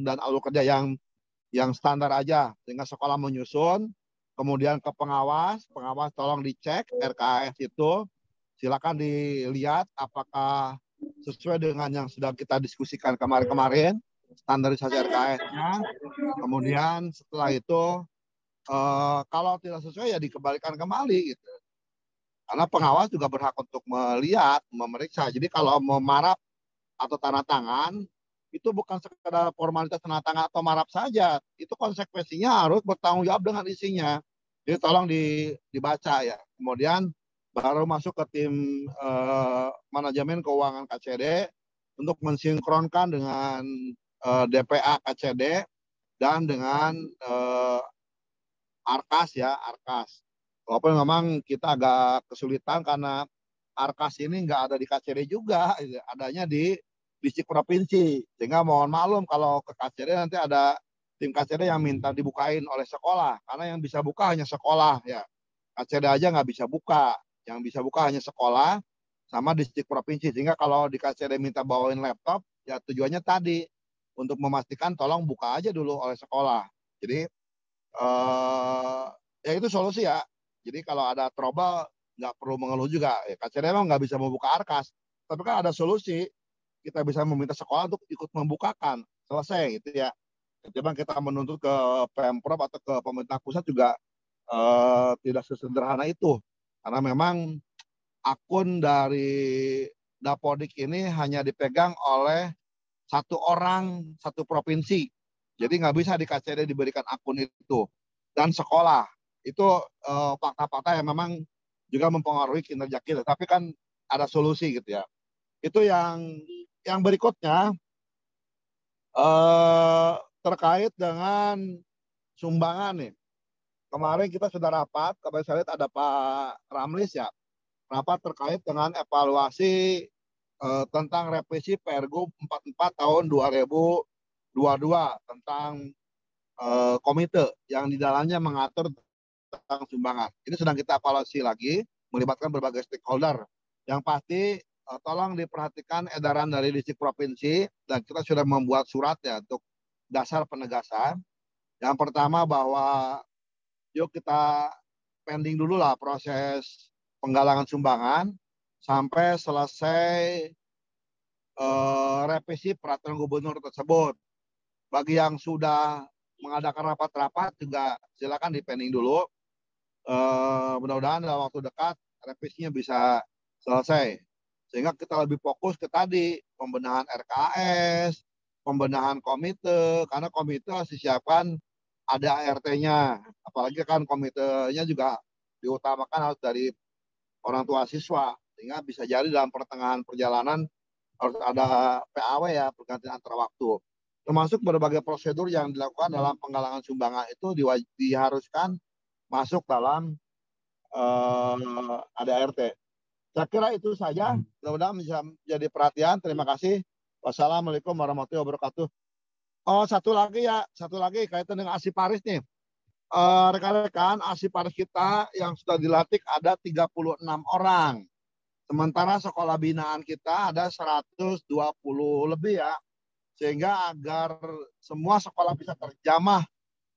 dan alur kerja yang standar aja, sehingga sekolah menyusun, kemudian ke pengawas tolong dicek RKS itu, silakan dilihat apakah sesuai dengan yang sudah kita diskusikan kemarin-kemarin, standarisasi RKS-nya. Kemudian setelah itu kalau tidak sesuai ya dikembalikan kembali gitu. Karena pengawas juga berhak untuk melihat, memeriksa. Jadi kalau mau marap atau tanda tangan, itu bukan sekedar formalitas tanda tangan atau marap saja. Itu konsekuensinya harus bertanggung jawab dengan isinya. Jadi tolong dibaca ya. Kemudian baru masuk ke tim manajemen keuangan KCD untuk mensinkronkan dengan DPA KCD dan dengan Arkas ya, Arkas. Walaupun memang kita agak kesulitan karena Arkas ini nggak ada di KCD juga, adanya di distrik provinsi. Sehingga mohon maklum kalau ke KCD nanti ada tim KCD yang minta dibukain oleh sekolah, karena yang bisa buka hanya sekolah ya. KCD aja nggak bisa buka, yang bisa buka hanya sekolah sama distrik provinsi. Sehingga kalau di KCD minta bawain laptop, ya tujuannya tadi untuk memastikan tolong buka aja dulu oleh sekolah. Jadi ya itu solusi ya. Jadi kalau ada trouble nggak perlu mengeluh juga. Ya, KCD memang nggak bisa membuka Arkas, tapi kan ada solusi. Kita bisa meminta sekolah untuk ikut membukakan, selesai gitu ya. Ketimbang kita menuntut ke Pemprov atau ke pemerintah pusat juga tidak sesederhana itu. Karena memang akun dari Dapodik ini hanya dipegang oleh satu orang, satu provinsi. Jadi nggak bisa di KCD diberikan akun itu. Dan sekolah, itu fakta-fakta yang memang juga mempengaruhi kinerja kita. Tapi kan ada solusi gitu ya. Itu yang berikutnya terkait dengan sumbangan nih. Kemarin kita sudah rapat, kemarin saya lihat ada Pak Ramlis ya, rapat terkait dengan evaluasi tentang revisi Pergub 44 tahun 2022 tentang komite yang di dalamnya mengatur tentang sumbangan. Ini sedang kita evaluasi lagi, melibatkan berbagai stakeholder. Yang pasti tolong diperhatikan edaran dari distrik provinsi, dan kita sudah membuat surat ya untuk dasar penegasan. Yang pertama bahwa yuk kita pending dulu lah proses penggalangan sumbangan sampai selesai revisi peraturan gubernur tersebut. Bagi yang sudah mengadakan rapat-rapat juga silakan dipending dulu. Mudah-mudahan dalam waktu dekat revisinya bisa selesai. Sehingga kita lebih fokus ke tadi, pembenahan RKS, pembenahan komite, karena komite harus disiapkan ada ART-nya. Apalagi kan komitenya juga diutamakan harus dari orang tua siswa. Sehingga bisa jadi dalam pertengahan perjalanan harus ada PAW ya, pergantian antar waktu. Termasuk berbagai prosedur yang dilakukan dalam penggalangan sumbangan itu diharuskan masuk dalam ADART. Saya kira itu saja. Mudah-mudahan bisa menjadi perhatian. Terima kasih. Wassalamualaikum warahmatullahi wabarakatuh. Oh, satu lagi kaitan dengan Asiparis nih. Rekan-rekan, Asiparis kita yang sudah dilatih ada 36 orang. Sementara sekolah binaan kita ada 120 lebih ya. Sehingga agar semua sekolah bisa terjamah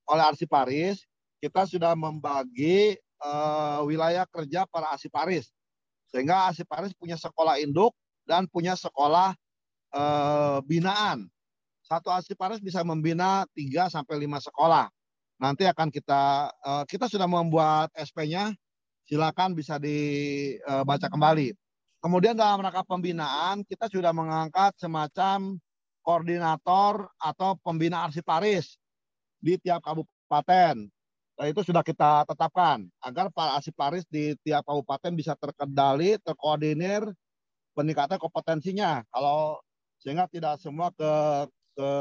oleh Asiparis, kita sudah membagi wilayah kerja para Asiparis. Sehingga Asiparis punya sekolah induk dan punya sekolah binaan. Satu Asiparis bisa membina 3 sampai 5 sekolah. Nanti akan kita sudah membuat SP-nya, silakan bisa dibaca kembali. Kemudian dalam rangka pembinaan, kita sudah mengangkat semacam koordinator atau pembina Asiparis di tiap kabupaten. Nah, itu sudah kita tetapkan agar para Asiparis di tiap kabupaten bisa terkendali, terkoordinir, peningkatan kompetensinya. Sehingga tidak semua ke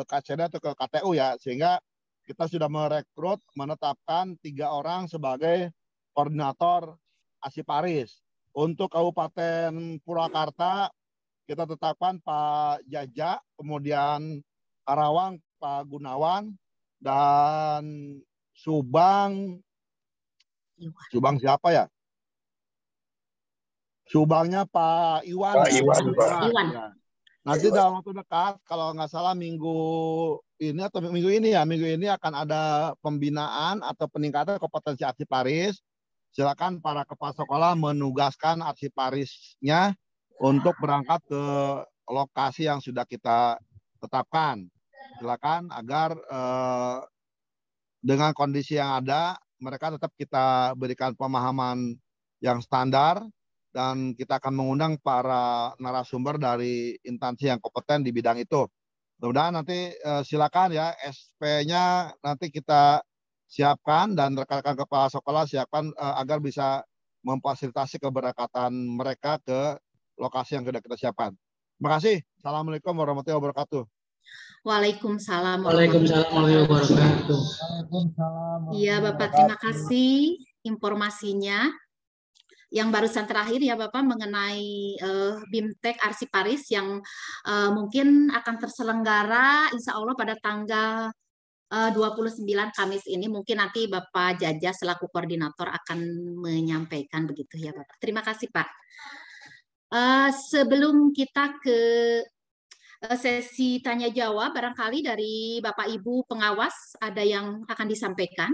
KCD atau ke KTU ya, sehingga kita sudah merekrut, menetapkan 3 orang sebagai koordinator Asiparis. Untuk Kabupaten Purwakarta, kita tetapkan Pak Jaja, kemudian Karawang Pak Gunawan, dan Subang siapa ya? Subangnya Pak Iwan. Pak Iwan. Ya. Nanti dalam waktu dekat, kalau nggak salah minggu ini akan ada pembinaan atau peningkatan kompetensi Asiparis. Silakan para kepala sekolah menugaskan Asiparisnya untuk berangkat ke lokasi yang sudah kita tetapkan. Silakan agar dengan kondisi yang ada, mereka tetap kita berikan pemahaman yang standar, dan kita akan mengundang para narasumber dari instansi yang kompeten di bidang itu. Mudah-mudahan nanti silakan ya, SP-nya nanti kita siapkan dan rekan-rekan kepala sekolah siapkan agar bisa memfasilitasi keberangkatan mereka ke lokasi yang sudah kita siapkan. Terima kasih. Assalamualaikum warahmatullahi wabarakatuh. Waalaikumsalam warahmatullahi wabarakatuh. Iya Bapak, terima kasih informasinya. Yang barusan terakhir ya Bapak mengenai BIMTEK Asiparis yang mungkin akan terselenggara insya Allah pada tanggal 29 Kamis ini. Mungkin nanti Bapak Jaja selaku koordinator akan menyampaikan begitu ya Bapak. Terima kasih Pak. Sebelum kita ke sesi tanya jawab, barangkali dari Bapak Ibu pengawas ada yang akan disampaikan.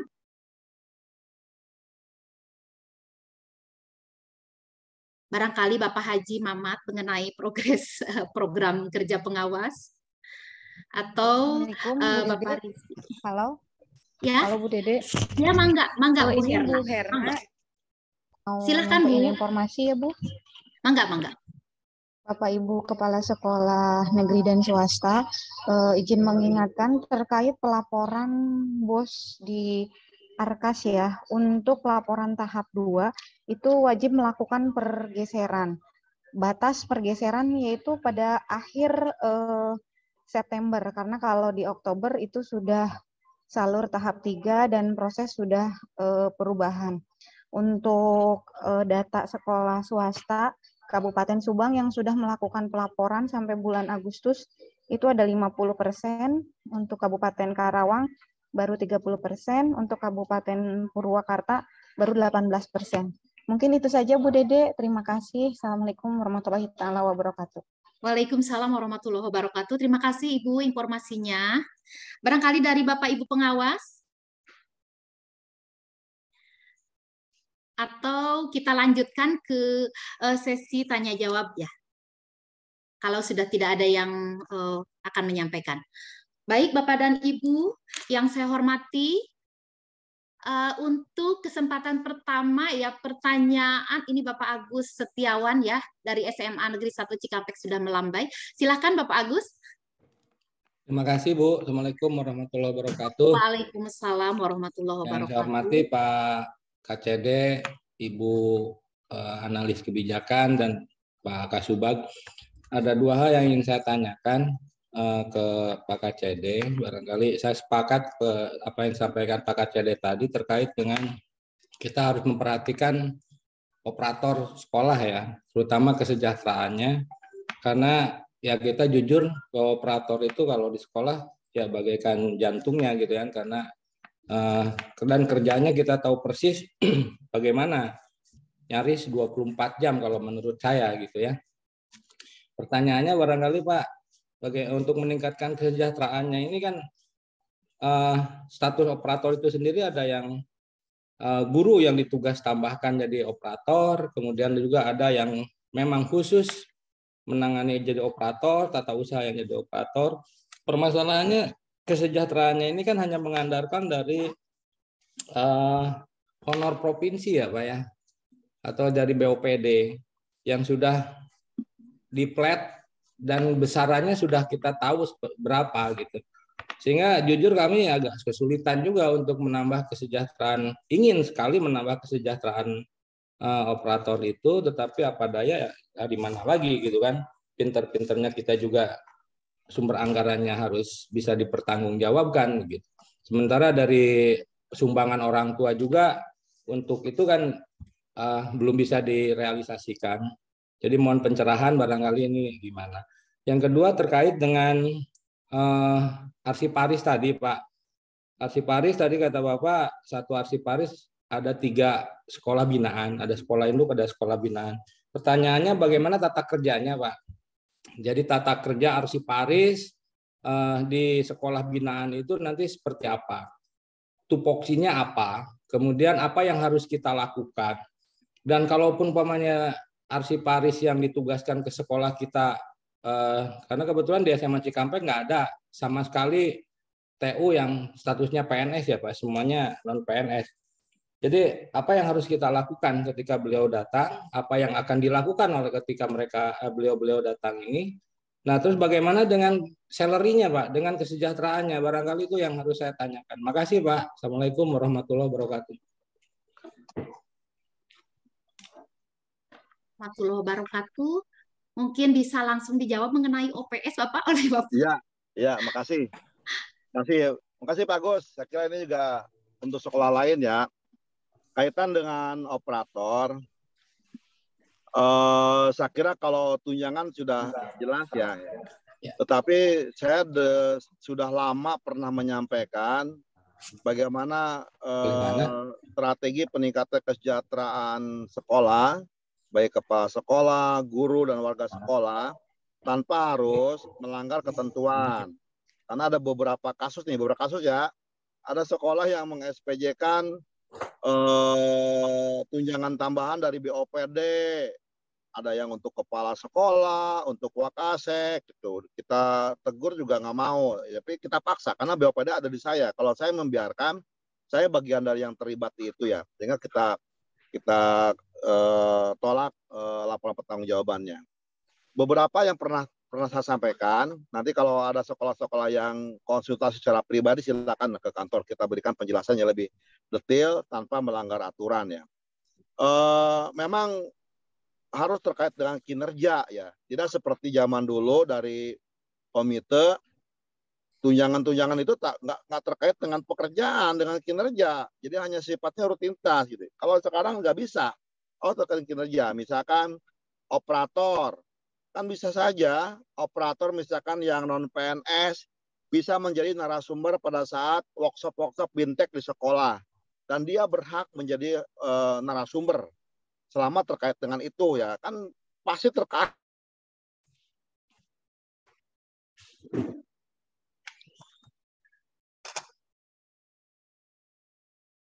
Barangkali Bapak Haji Mamat mengenai progres program kerja pengawas, atau Bapak Rizky. Halo. Ya. Halo Bu Dede. Ya, mangga Bu ini Herna. Bu Herna. Silakan Bu. Informasi ya Bu. Mangga. Bapak Ibu Kepala Sekolah Negeri dan Swasta, izin mengingatkan terkait pelaporan BOS di Arkas ya. Untuk laporan tahap 2 itu wajib melakukan pergeseran. Batas pergeseran yaitu pada akhir September, karena kalau di Oktober itu sudah salur tahap 3 dan proses sudah perubahan. Untuk data sekolah swasta Kabupaten Subang yang sudah melakukan pelaporan sampai bulan Agustus itu ada 50%, untuk Kabupaten Karawang baru 30%, untuk Kabupaten Purwakarta baru 18%. Mungkin itu saja Bu Dede, terima kasih. Assalamualaikum warahmatullahi wabarakatuh. Waalaikumsalam warahmatullahi wabarakatuh. Terima kasih Ibu informasinya. Barangkali dari Bapak Ibu pengawas, atau kita lanjutkan ke sesi tanya jawab ya, kalau sudah tidak ada yang akan menyampaikan. Baik Bapak dan Ibu yang saya hormati, untuk kesempatan pertama ya, pertanyaan ini Bapak Agus Setiawan ya dari SMA Negeri 1 Cikampek sudah melambai. Silakan Bapak Agus. Terima kasih Bu. Assalamualaikum warahmatullahi wabarakatuh. Waalaikumsalam warahmatullahi wabarakatuh. Yang saya hormati Pak KCD, Ibu analis kebijakan, dan Pak Kasubag. Ada 2 hal yang ingin saya tanyakan ke Pak KCD. Barangkali saya sepakat ke apa yang disampaikan Pak KCD tadi terkait dengan kita harus memperhatikan operator sekolah ya, terutama kesejahteraannya, karena ya kita jujur bahwa operator itu kalau di sekolah ya bagaikan jantungnya gitu kan, karena dan kerjanya kita tahu persis bagaimana, nyaris 24 jam kalau menurut saya gitu ya. Pertanyaannya barangkali Pak, untuk meningkatkan kesejahteraannya ini kan status operator itu sendiri ada yang guru yang ditugas tambahkan jadi operator, kemudian juga ada yang memang khusus menangani jadi operator, tata usaha yang jadi operator. Permasalahannya kesejahteraannya ini kan hanya mengandalkan dari honor provinsi ya Pak ya, atau dari BOPD yang sudah diplet dan besarannya sudah kita tahu berapa gitu. Sehingga jujur kami agak kesulitan juga untuk menambah kesejahteraan, ingin sekali menambah kesejahteraan operator itu, tetapi apa daya ya, di mana lagi gitu kan. Pinter-pinternya kita juga sumber anggarannya harus bisa dipertanggungjawabkan gitu. Sementara dari sumbangan orang tua juga untuk itu kan belum bisa direalisasikan. Jadi mohon pencerahan barangkali ini gimana. Yang kedua terkait dengan arsiparis tadi Pak. Arsiparis tadi kata Bapak, satu arsiparis ada 3 sekolah binaan, ada sekolah induk, ada sekolah binaan. Pertanyaannya bagaimana tata kerjanya Pak? Jadi tata kerja arsiparis di sekolah binaan itu nanti seperti apa? Tupoksinya apa? Kemudian apa yang harus kita lakukan? Dan kalaupun umpamanya arsiparis yang ditugaskan ke sekolah kita, karena kebetulan di SMA Cikampek nggak ada sama sekali TU yang statusnya PNS ya Pak, semuanya non PNS. Jadi apa yang harus kita lakukan ketika beliau datang, apa yang akan dilakukan oleh ketika beliau datang ini. Nah terus bagaimana dengan salary-nya Pak, dengan kesejahteraannya, barangkali itu yang harus saya tanyakan. Makasih Pak. Assalamualaikum warahmatullahi wabarakatuh. Warahmatullahi wabarakatuh. Mungkin bisa langsung dijawab mengenai OPS Bapak oleh Bapak. Iya, makasih. Makasih Pak Gus. Saya kira ini juga untuk sekolah lain ya. Kaitan dengan operator, saya kira kalau tunjangan sudah jelas ya. Tetapi saya sudah lama pernah menyampaikan bagaimana strategi peningkatan kesejahteraan sekolah, baik kepala sekolah, guru, dan warga sekolah, tanpa harus melanggar ketentuan. Karena ada beberapa kasus ya, ada sekolah yang meng-SPJ-kan tunjangan tambahan dari BOPD, ada yang untuk kepala sekolah, untuk wakasek, gitu. Kita tegur juga nggak mau, tapi kita paksa karena BOPD ada di saya. Kalau saya membiarkan, saya bagian dari yang terlibat itu ya, sehingga kita tolak laporan pertanggungjawabannya. Beberapa yang pernah saya sampaikan, nanti kalau ada sekolah-sekolah yang konsultasi secara pribadi silakan ke kantor, kita berikan penjelasannya lebih detail tanpa melanggar aturan ya. Memang harus terkait dengan kinerja ya, tidak seperti zaman dulu dari komite, tunjangan itu nggak terkait dengan pekerjaan, dengan kinerja, jadi hanya sifatnya rutinitas gitu. Kalau sekarang nggak bisa, terkait kinerja, misalkan operator, kan bisa saja operator misalkan yang non PNS bisa menjadi narasumber pada saat workshop bintek di sekolah, dan dia berhak menjadi narasumber selama terkait dengan itu ya, kan pasti terkait.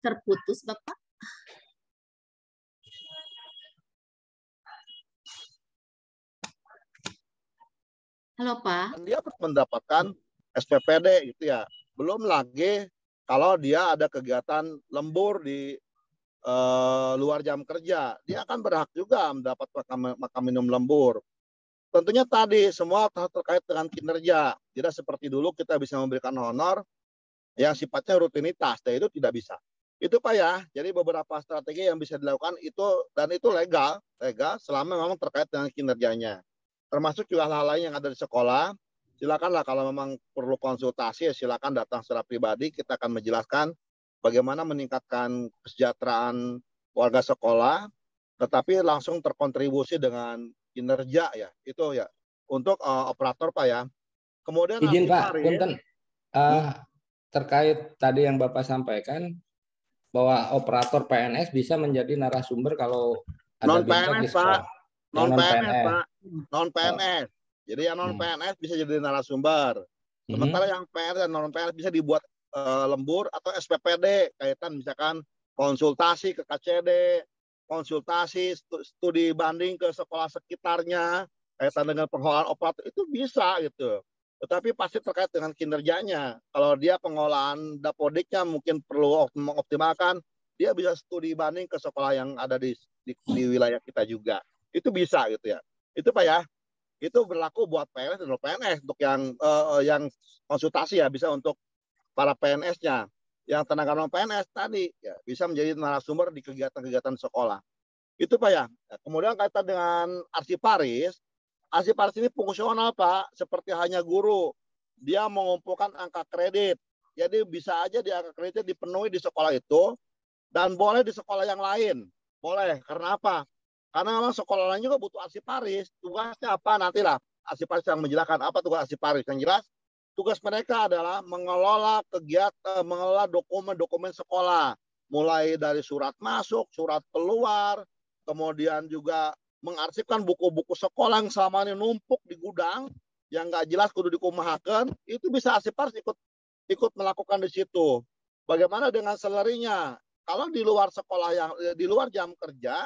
Terputus Bapak. Halo Pak. Dia mendapatkan SPPD gitu ya. Belum lagi kalau dia ada kegiatan lembur di luar jam kerja, dia akan berhak juga mendapat makan minum lembur. Tentunya tadi semua terkait dengan kinerja. Tidak seperti dulu kita bisa memberikan honor yang sifatnya rutinitas, dan itu tidak bisa. Itu Pak ya. Jadi beberapa strategi yang bisa dilakukan itu, dan itu legal selama memang terkait dengan kinerjanya. Termasuk juga hal-hal lain yang ada di sekolah. Silakanlah kalau memang perlu konsultasi, silakan datang secara pribadi, kita akan menjelaskan bagaimana meningkatkan kesejahteraan warga sekolah, tetapi langsung terkontribusi dengan kinerja ya, itu ya untuk operator Pak ya. Kemudian izin Pak, punten terkait tadi yang Bapak sampaikan bahwa operator PNS bisa menjadi narasumber kalau ada non-PNS Pak, non-PNS Pak, non-PNS. Jadi yang non-PNS bisa jadi narasumber. Sementara yang PNS dan non-PNS bisa dibuat lembur atau SPPD kaitan misalkan konsultasi ke KCD, konsultasi studi banding ke sekolah sekitarnya, kaitan dengan pengelolaan operator itu bisa gitu. Tetapi pasti terkait dengan kinerjanya. Kalau dia pengolahan dapodiknya mungkin perlu mengoptimalkan, dia bisa studi banding ke sekolah yang ada di wilayah kita juga. Itu bisa gitu ya. Itu Pak ya. Itu berlaku buat PNS dan PNS untuk yang konsultasi ya, bisa untuk para PNS-nya. Yang tenaga non PNS tadi ya, bisa menjadi narasumber di kegiatan-kegiatan sekolah. Itu Pak ya. Kemudian kaitan dengan arsiparis ini fungsional Pak, seperti hanya guru. Dia mengumpulkan angka kredit. Jadi bisa aja di angka kreditnya dipenuhi di sekolah itu, dan boleh di sekolah yang lain. Boleh, karena apa? Karena memang sekolah lain juga butuh arsiparis. Tugasnya apa? Nantilah arsiparis yang menjelaskan apa tugas arsiparis. Yang jelas, tugas mereka adalah mengelola kegiatan, mengelola dokumen-dokumen sekolah. Mulai dari surat masuk, surat keluar, kemudian juga mengarsipkan buku-buku sekolah yang selama ini numpuk di gudang, yang nggak jelas kudu dikumahakan, itu bisa arsiparis ikut melakukan di situ. Bagaimana dengan selerinya? Kalau di luar sekolah yang di luar jam kerja,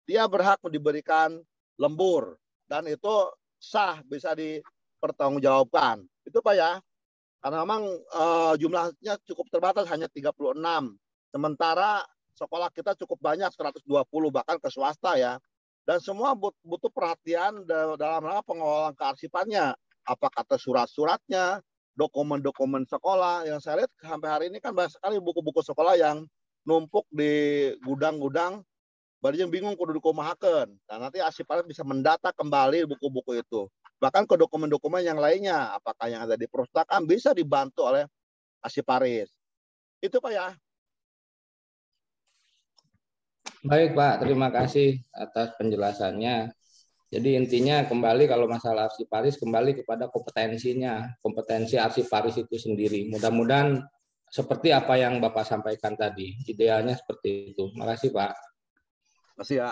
dia berhak diberikan lembur, dan itu sah, bisa dipertanggungjawabkan. Itu Pak ya. Karena memang jumlahnya cukup terbatas, hanya 36. Sementara sekolah kita cukup banyak, 120, bahkan ke swasta ya. Dan semua butuh perhatian dalam rangka pengelolaan kearsipannya. Apa kata surat-suratnya, dokumen-dokumen sekolah. Yang saya lihat sampai hari ini kan banyak sekali buku-buku sekolah yang numpuk di gudang-gudang, baru yang bingung kudu dikumahakeun. Dan nanti arsiparis bisa mendata kembali buku-buku itu. Bahkan ke dokumen-dokumen yang lainnya, apakah yang ada di perpustakaan, bisa dibantu oleh arsiparis. Itu Pak ya. Baik Pak, terima kasih atas penjelasannya. Jadi intinya kembali kalau masalah arsiparis kembali kepada kompetensinya, kompetensi arsiparis itu sendiri. Mudah-mudahan seperti apa yang Bapak sampaikan tadi, idealnya seperti itu. Makasih Pak. Makasih ya.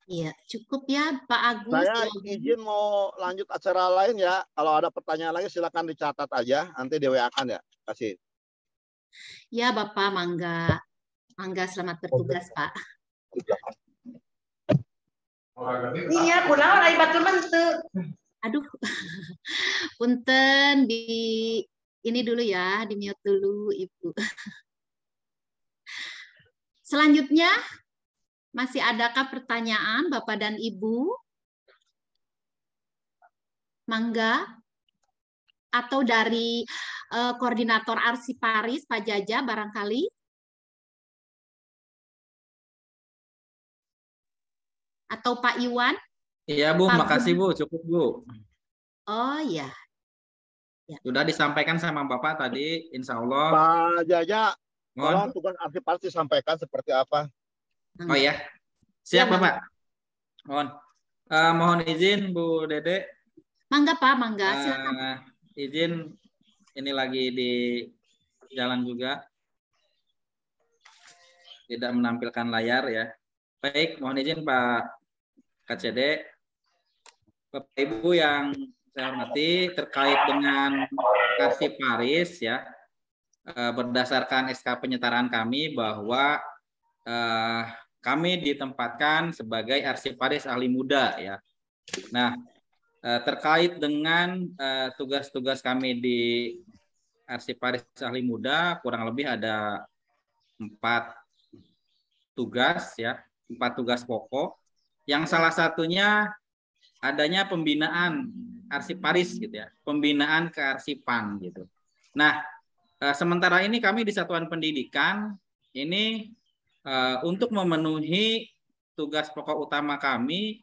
Iya, cukup ya Pak Agus. Saya izin mau lanjut acara lain ya. Kalau ada pertanyaan lagi silakan dicatat aja, nanti di-WA-kan ya. Kasih. Ya Bapak, mangga. Mangga, selamat bertugas Pak. Iya, pulang lagi batu mentu. Aduh, punten di ini dulu ya, di mute dulu Ibu. Selanjutnya, masih adakah pertanyaan Bapak dan Ibu? Mangga. Atau dari koordinator arsiparis Pak Jaja barangkali? Atau Pak Iwan? Iya Bu, makasih Bu, cukup Bu. Oh iya. Ya. Sudah disampaikan sama Bapak tadi, insya Allah. Pak Jaja, tolong tugas arsiparis disampaikan seperti apa? Oh ya, siap ya, Bapak. Mohon izin Bu Dede. Mangga Pak, mangga. Silakan. Izin, ini lagi di jalan juga. Tidak menampilkan layar ya. Baik, mohon izin Pak KCD, Bapak Ibu yang saya hormati, terkait dengan arsiparis ya, berdasarkan SK penyetaraan kami bahwa kami ditempatkan sebagai arsiparis ahli muda ya. Nah, terkait dengan tugas-tugas kami di arsiparis ahli muda kurang lebih ada 4 tugas ya, 4 tugas pokok. Yang salah satunya adanya pembinaan arsiparis gitu ya, pembinaan kearsipan gitu. Nah, sementara ini kami di satuan pendidikan ini untuk memenuhi tugas pokok utama kami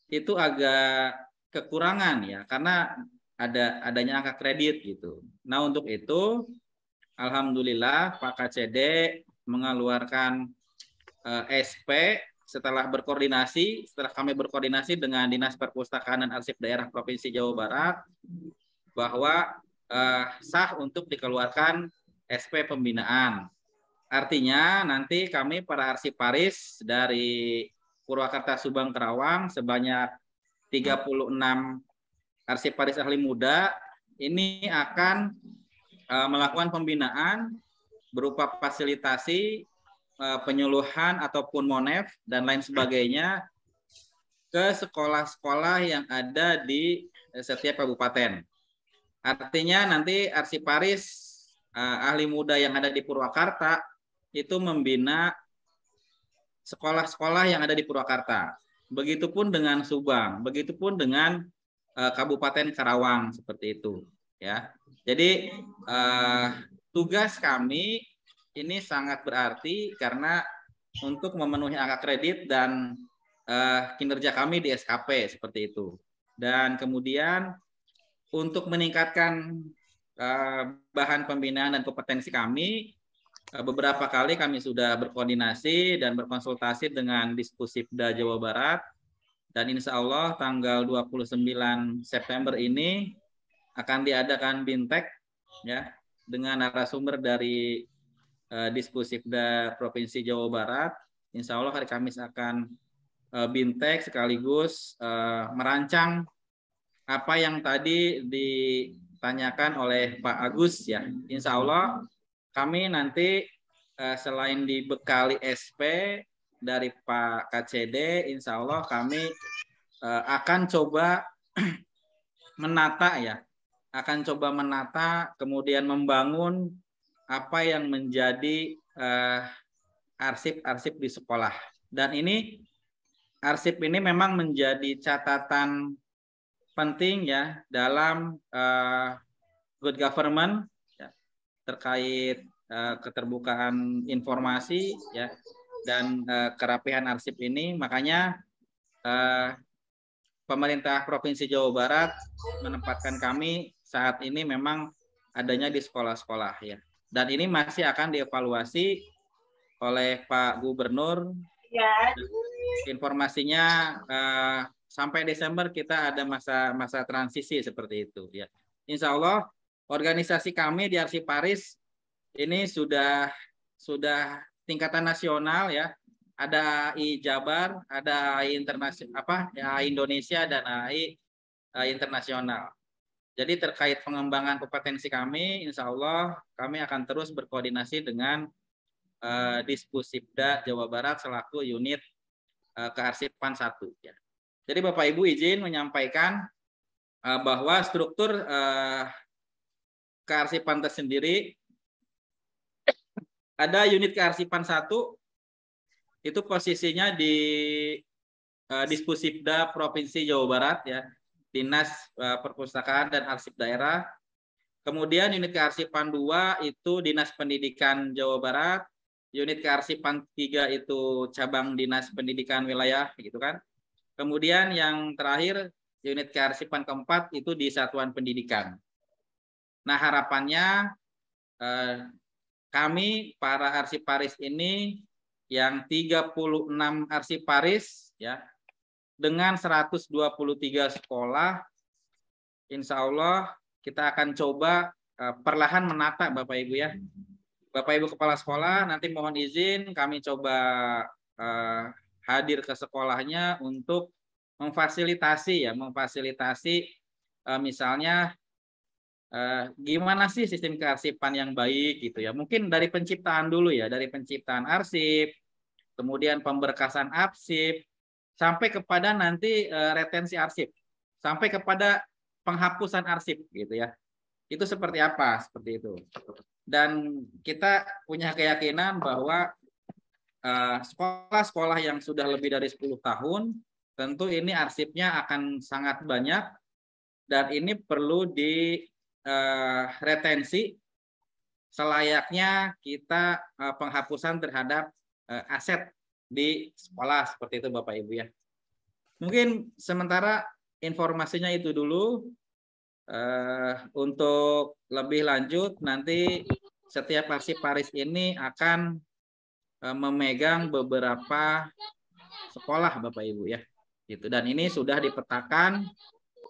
itu agak kekurangan ya, karena adanya angka kredit gitu. Nah, untuk itu alhamdulillah Pak KCD mengeluarkan SP setelah kami berkoordinasi dengan Dinas Perpustakaan dan Arsip Daerah Provinsi Jawa Barat bahwa sah untuk dikeluarkan SP pembinaan. Artinya nanti kami para arsiparis dari Purwakarta, Subang, Kerawang sebanyak 36 arsiparis ahli muda ini akan melakukan pembinaan berupa fasilitasi penyuluhan ataupun monef dan lain sebagainya ke sekolah-sekolah yang ada di setiap kabupaten. Artinya nanti arsiparis ahli muda yang ada di Purwakarta itu membina sekolah-sekolah yang ada di Purwakarta. Begitupun dengan Subang, begitupun dengan Kabupaten Karawang seperti itu, ya. Jadi tugas kami ini sangat berarti karena untuk memenuhi angka kredit dan kinerja kami di SKP seperti itu. Dan kemudian untuk meningkatkan bahan pembinaan dan kompetensi kami, beberapa kali kami sudah berkoordinasi dan berkonsultasi dengan Dispusibda Jawa Barat, dan insya Allah tanggal 29 September ini akan diadakan Bintek, ya, dengan narasumber dari Dispusibda Provinsi Jawa Barat. Insya Allah hari Kamis akan Bintek sekaligus merancang apa yang tadi ditanyakan oleh Pak Agus, ya. Insya Allah kami nanti selain dibekali SP dari Pak KCD, insya Allah kami akan coba menata, ya, akan coba menata, kemudian membangun apa yang menjadi arsip-arsip di sekolah. Dan ini arsip ini memang menjadi catatan penting, ya, dalam good government, ya, terkait keterbukaan informasi, ya, dan kerapihan arsip ini. Makanya pemerintah Provinsi Jawa Barat menempatkan kami saat ini memang adanya di sekolah-sekolah, ya. Dan ini masih akan dievaluasi oleh Pak Gubernur. Ya. Informasinya sampai Desember kita ada masa transisi seperti itu, ya. Insya Allah organisasi kami di Arsiparis ini sudah tingkatan nasional, ya. Ada AI Jabar, ada AI internasional, AI Indonesia, dan AI internasional. Jadi terkait pengembangan kompetensi kami, insya Allah kami akan terus berkoordinasi dengan Dispusibda Jawa Barat selaku unit kearsipan 1. Ya. Jadi Bapak Ibu izin menyampaikan bahwa struktur kearsipan tersendiri ada unit kearsipan 1 itu posisinya di Dispusibda Provinsi Jawa Barat, ya, Dinas Perpustakaan dan Arsip Daerah. Kemudian unit kearsipan 2 itu Dinas Pendidikan Jawa Barat, unit kearsipan 3 itu cabang Dinas Pendidikan Wilayah, gitu kan. Kemudian yang terakhir unit kearsipan keempat itu di Satuan Pendidikan. Nah, harapannya kami para arsiparis ini yang 36 arsiparis, ya, dengan 123 sekolah, insya Allah kita akan coba perlahan menata, Bapak Ibu, ya. Bapak Ibu Kepala Sekolah, nanti mohon izin kami coba hadir ke sekolahnya untuk memfasilitasi, ya, misalnya gimana sih sistem kearsipan yang baik, gitu, ya. Mungkin dari penciptaan dulu, ya, dari penciptaan arsip, kemudian pemberkasan arsip, sampai kepada nanti retensi arsip, sampai kepada penghapusan arsip, gitu, ya. Itu seperti apa? Seperti itu. Dan kita punya keyakinan bahwa sekolah-sekolah yang sudah lebih dari 10 tahun, tentu ini arsipnya akan sangat banyak, dan ini perlu di retensi selayaknya kita penghapusan terhadap aset di sekolah, seperti itu Bapak Ibu, ya. Mungkin sementara informasinya itu dulu. Untuk lebih lanjut nanti setiap arsiparis ini akan memegang beberapa sekolah, Bapak Ibu, ya. Gitu. Dan ini sudah dipetakan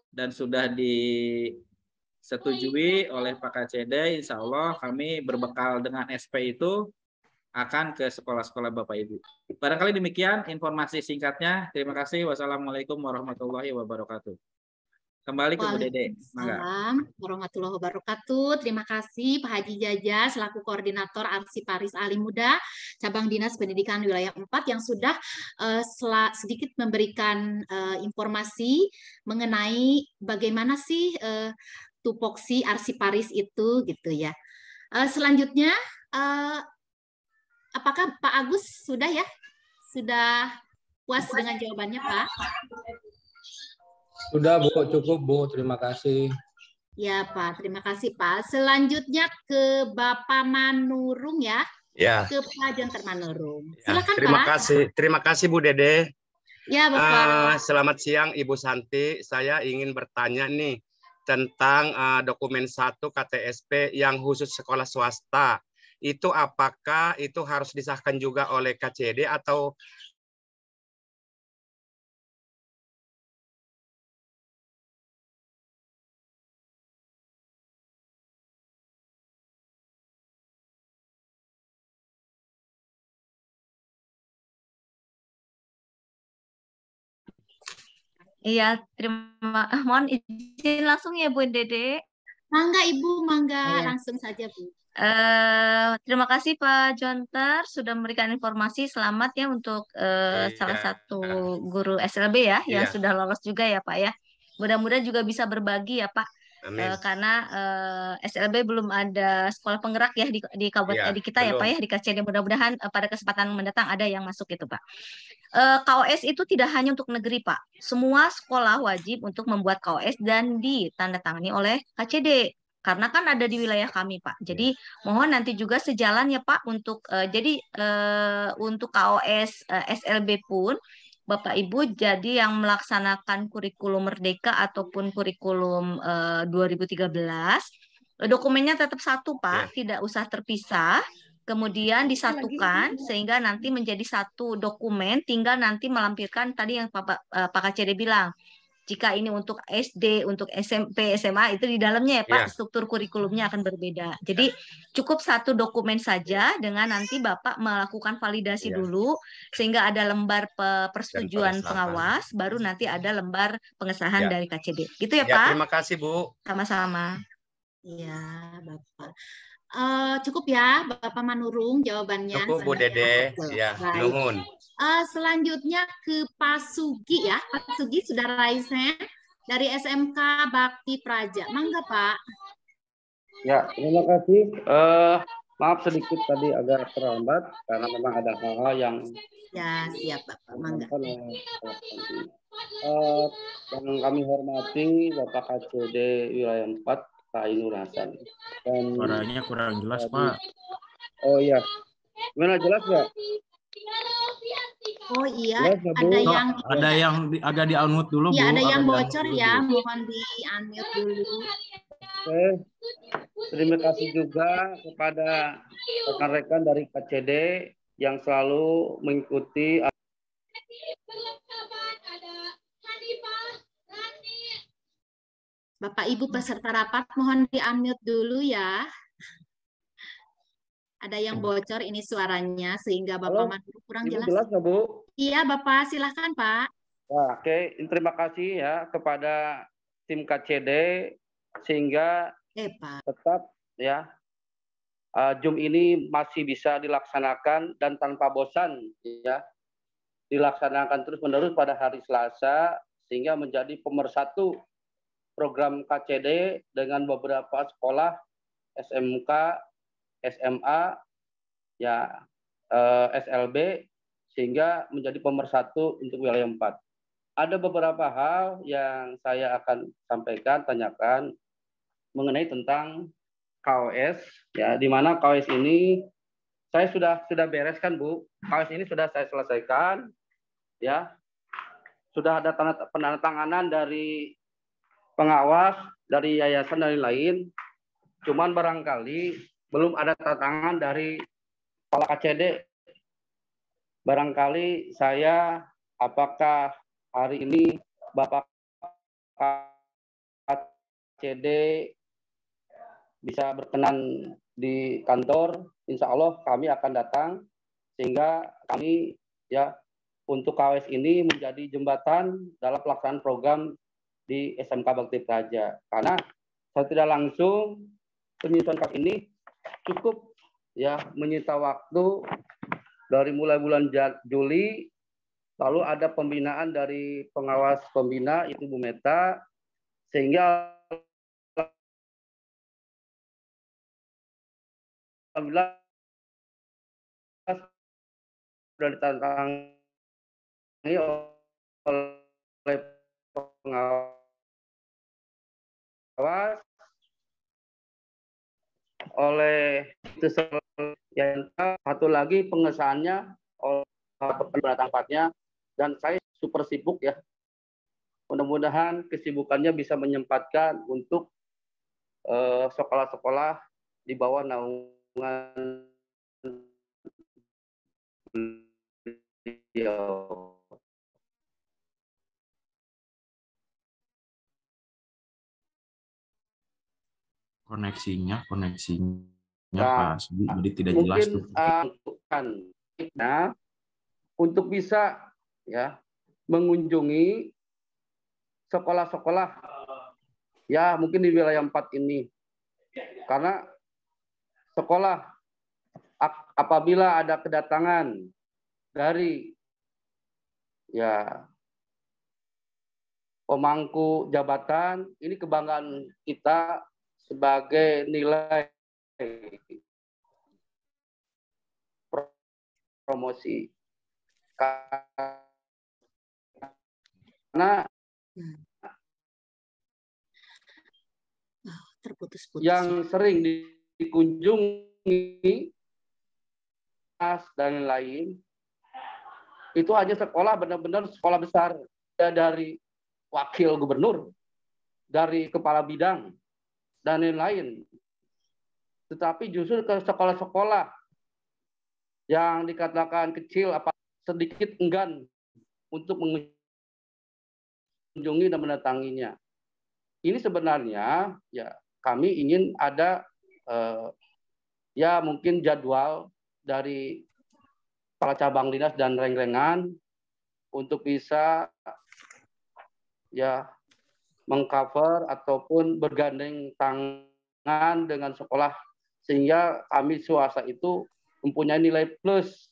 dan sudah disetujui oleh Pak KCD. Insya Allah kami berbekal dengan SP itu akan ke sekolah-sekolah Bapak Ibu. Barangkali demikian informasi singkatnya. Terima kasih. Wassalamualaikum warahmatullahi wabarakatuh. Kembali ke Bu Dede. Mangga. Waalaikumsalam warahmatullahi wabarakatuh. Terima kasih Pak Haji Jaja selaku Koordinator Arsiparis Alim Muda Cabang Dinas Pendidikan Wilayah 4 yang sudah sedikit memberikan informasi mengenai bagaimana sih tupoksi Arsiparis itu gitu ya. Selanjutnya apakah Pak Agus sudah ya? Sudah puas dengan jawabannya, Pak? Sudah, Bu. Cukup, Bu. Terima kasih. Ya, Pak. Terima kasih, Pak. Selanjutnya ke Bapak Manurung ya. Ya. Ke Pak Jonter Manurung. Ya, Silakan, terima Pak. kasih. Terima kasih, Bu Dede. Ya, Bapak. Selamat siang, Ibu Santi. Saya ingin bertanya nih tentang dokumen 1 KTSP yang khusus sekolah swasta. Itu apakah itu harus disahkan juga oleh KCD atau Iya, mohon izin langsung ya Bu Dede. Mangga Ibu, mangga Iya. langsung saja Bu. Terima kasih Pak Jonter sudah memberikan informasi. Selamat ya untuk salah satu guru SLB ya yang Iya. sudah lolos juga ya Pak ya. Mudah-mudahan juga bisa berbagi ya Pak. Amin. Karena SLB belum ada sekolah penggerak ya di kabupaten Iya, di kita ya Pak belum. ya di KCD. Mudah-mudahan pada kesempatan mendatang ada yang masuk itu Pak. KOS itu tidak hanya untuk negeri Pak. Semua sekolah wajib untuk membuat KOS dan ditandatangani oleh KCD. Karena kan ada di wilayah kami Pak. Jadi mohon nanti juga sejalan ya Pak untuk untuk KOS SLB pun Bapak Ibu jadi yang melaksanakan kurikulum Merdeka ataupun kurikulum 2013 dokumennya tetap satu Pak, tidak usah terpisah. Kemudian disatukan sehingga nanti menjadi satu dokumen, tinggal nanti melampirkan tadi yang Pak KCD bilang. Jika ini untuk SD, untuk SMP, SMA itu di dalamnya ya Pak, struktur kurikulumnya akan berbeda. Jadi cukup satu dokumen saja dengan nanti Bapak melakukan validasi dulu sehingga ada lembar persetujuan pengawas, baru nanti ada lembar pengesahan dari KCD. Gitu ya Pak? Terima kasih Bu. Sama-sama. Iya, Bapak. Cukup ya Bapak Manurung jawabannya. Cukup Bu Dede. Ya, Baik. nuhun. Selanjutnya ke Pak Sugi ya. Pak Sugi sudah raise hand dari SMK Bakti Praja. Mangga Pak. Ya, terima kasih. Maaf sedikit tadi agak terlambat karena memang ada hal-hal yang ya siap Bapak. Mangga. Yang kami hormati Bapak KCD Wilayah 4 Pak Ainur Hasan. Dan Suaranya kurang jelas, Pak. Oh iya. Gimana, jelas nggak? Oh iya, Jelas nggak, Bu? Ada yang agak di-unmute dulu, Bu. Ya, ada yang Agak bocor di-unmute ya, dulu, Bu. mohon di-unmute dulu. Oke. Terima kasih juga kepada rekan-rekan dari KCD yang selalu mengikuti Bapak Ibu peserta rapat mohon di-unmute dulu ya. Ada yang bocor ini suaranya sehingga Bapak Manurung kurang Ibu jelas. jelas nggak, Bu? Iya Bapak, silahkan Pak. Nah, oke, terima kasih ya kepada tim KCD sehingga tetap ya Zoom ini masih bisa dilaksanakan dan tanpa bosan ya dilaksanakan terus-menerus pada hari Selasa sehingga menjadi pemersatu program KCD dengan beberapa sekolah SMK, SMA, ya SLB sehingga menjadi pemersatu untuk wilayah 4. Ada beberapa hal yang saya akan sampaikan, tanyakan mengenai tentang KOS ya, di mana KOS ini saya sudah bereskan Bu. KOS ini sudah saya selesaikan ya. Sudah ada penandatanganan dari pengawas, dari yayasan dan lain-lain. Cuman barangkali belum ada tanda tangan dari kepala KCD. Barangkali saya apakah hari ini Bapak KCD bisa berkenan di kantor, insya Allah kami akan datang sehingga kami ya untuk KWS ini menjadi jembatan dalam pelaksanaan program di SMK Bakti Praja. Karena saya tidak langsung penyusunan KAP ini cukup ya menyita waktu dari mulai bulan Juli, lalu ada pembinaan dari pengawas pembina itu Bu Meta, sehingga alhamdulillah sudah ditantangin oleh pengawas, oleh itu yang satu lagi pengesahannya oleh tempatnya, dan saya super sibuk ya. Mudah-mudahan kesibukannya bisa menyempatkan untuk sekolah-sekolah di bawah naungan beliau. Koneksinya Nah, Pak Sugi, jadi tidak jelas tuh. Nah, untuk bisa ya mengunjungi sekolah-sekolah ya mungkin di wilayah 4 ini, karena sekolah apabila ada kedatangan dari ya pemangku jabatan, ini kebanggaan kita sebagai nilai promosi. Karena terputus-putus yang sering dikunjungi dan lain itu hanya sekolah benar-benar sekolah besar, ya, dari wakil gubernur, dari kepala bidang dan lain-lain. Tetapi justru ke sekolah-sekolah yang dikatakan kecil apa sedikit enggan untuk mengunjungi dan mendatanginya. Ini sebenarnya ya kami ingin ada ya mungkin jadwal dari para cabang dinas dan reng-rengan untuk bisa ya mengcover ataupun bergandeng tangan dengan sekolah, sehingga kami swasta itu mempunyai nilai plus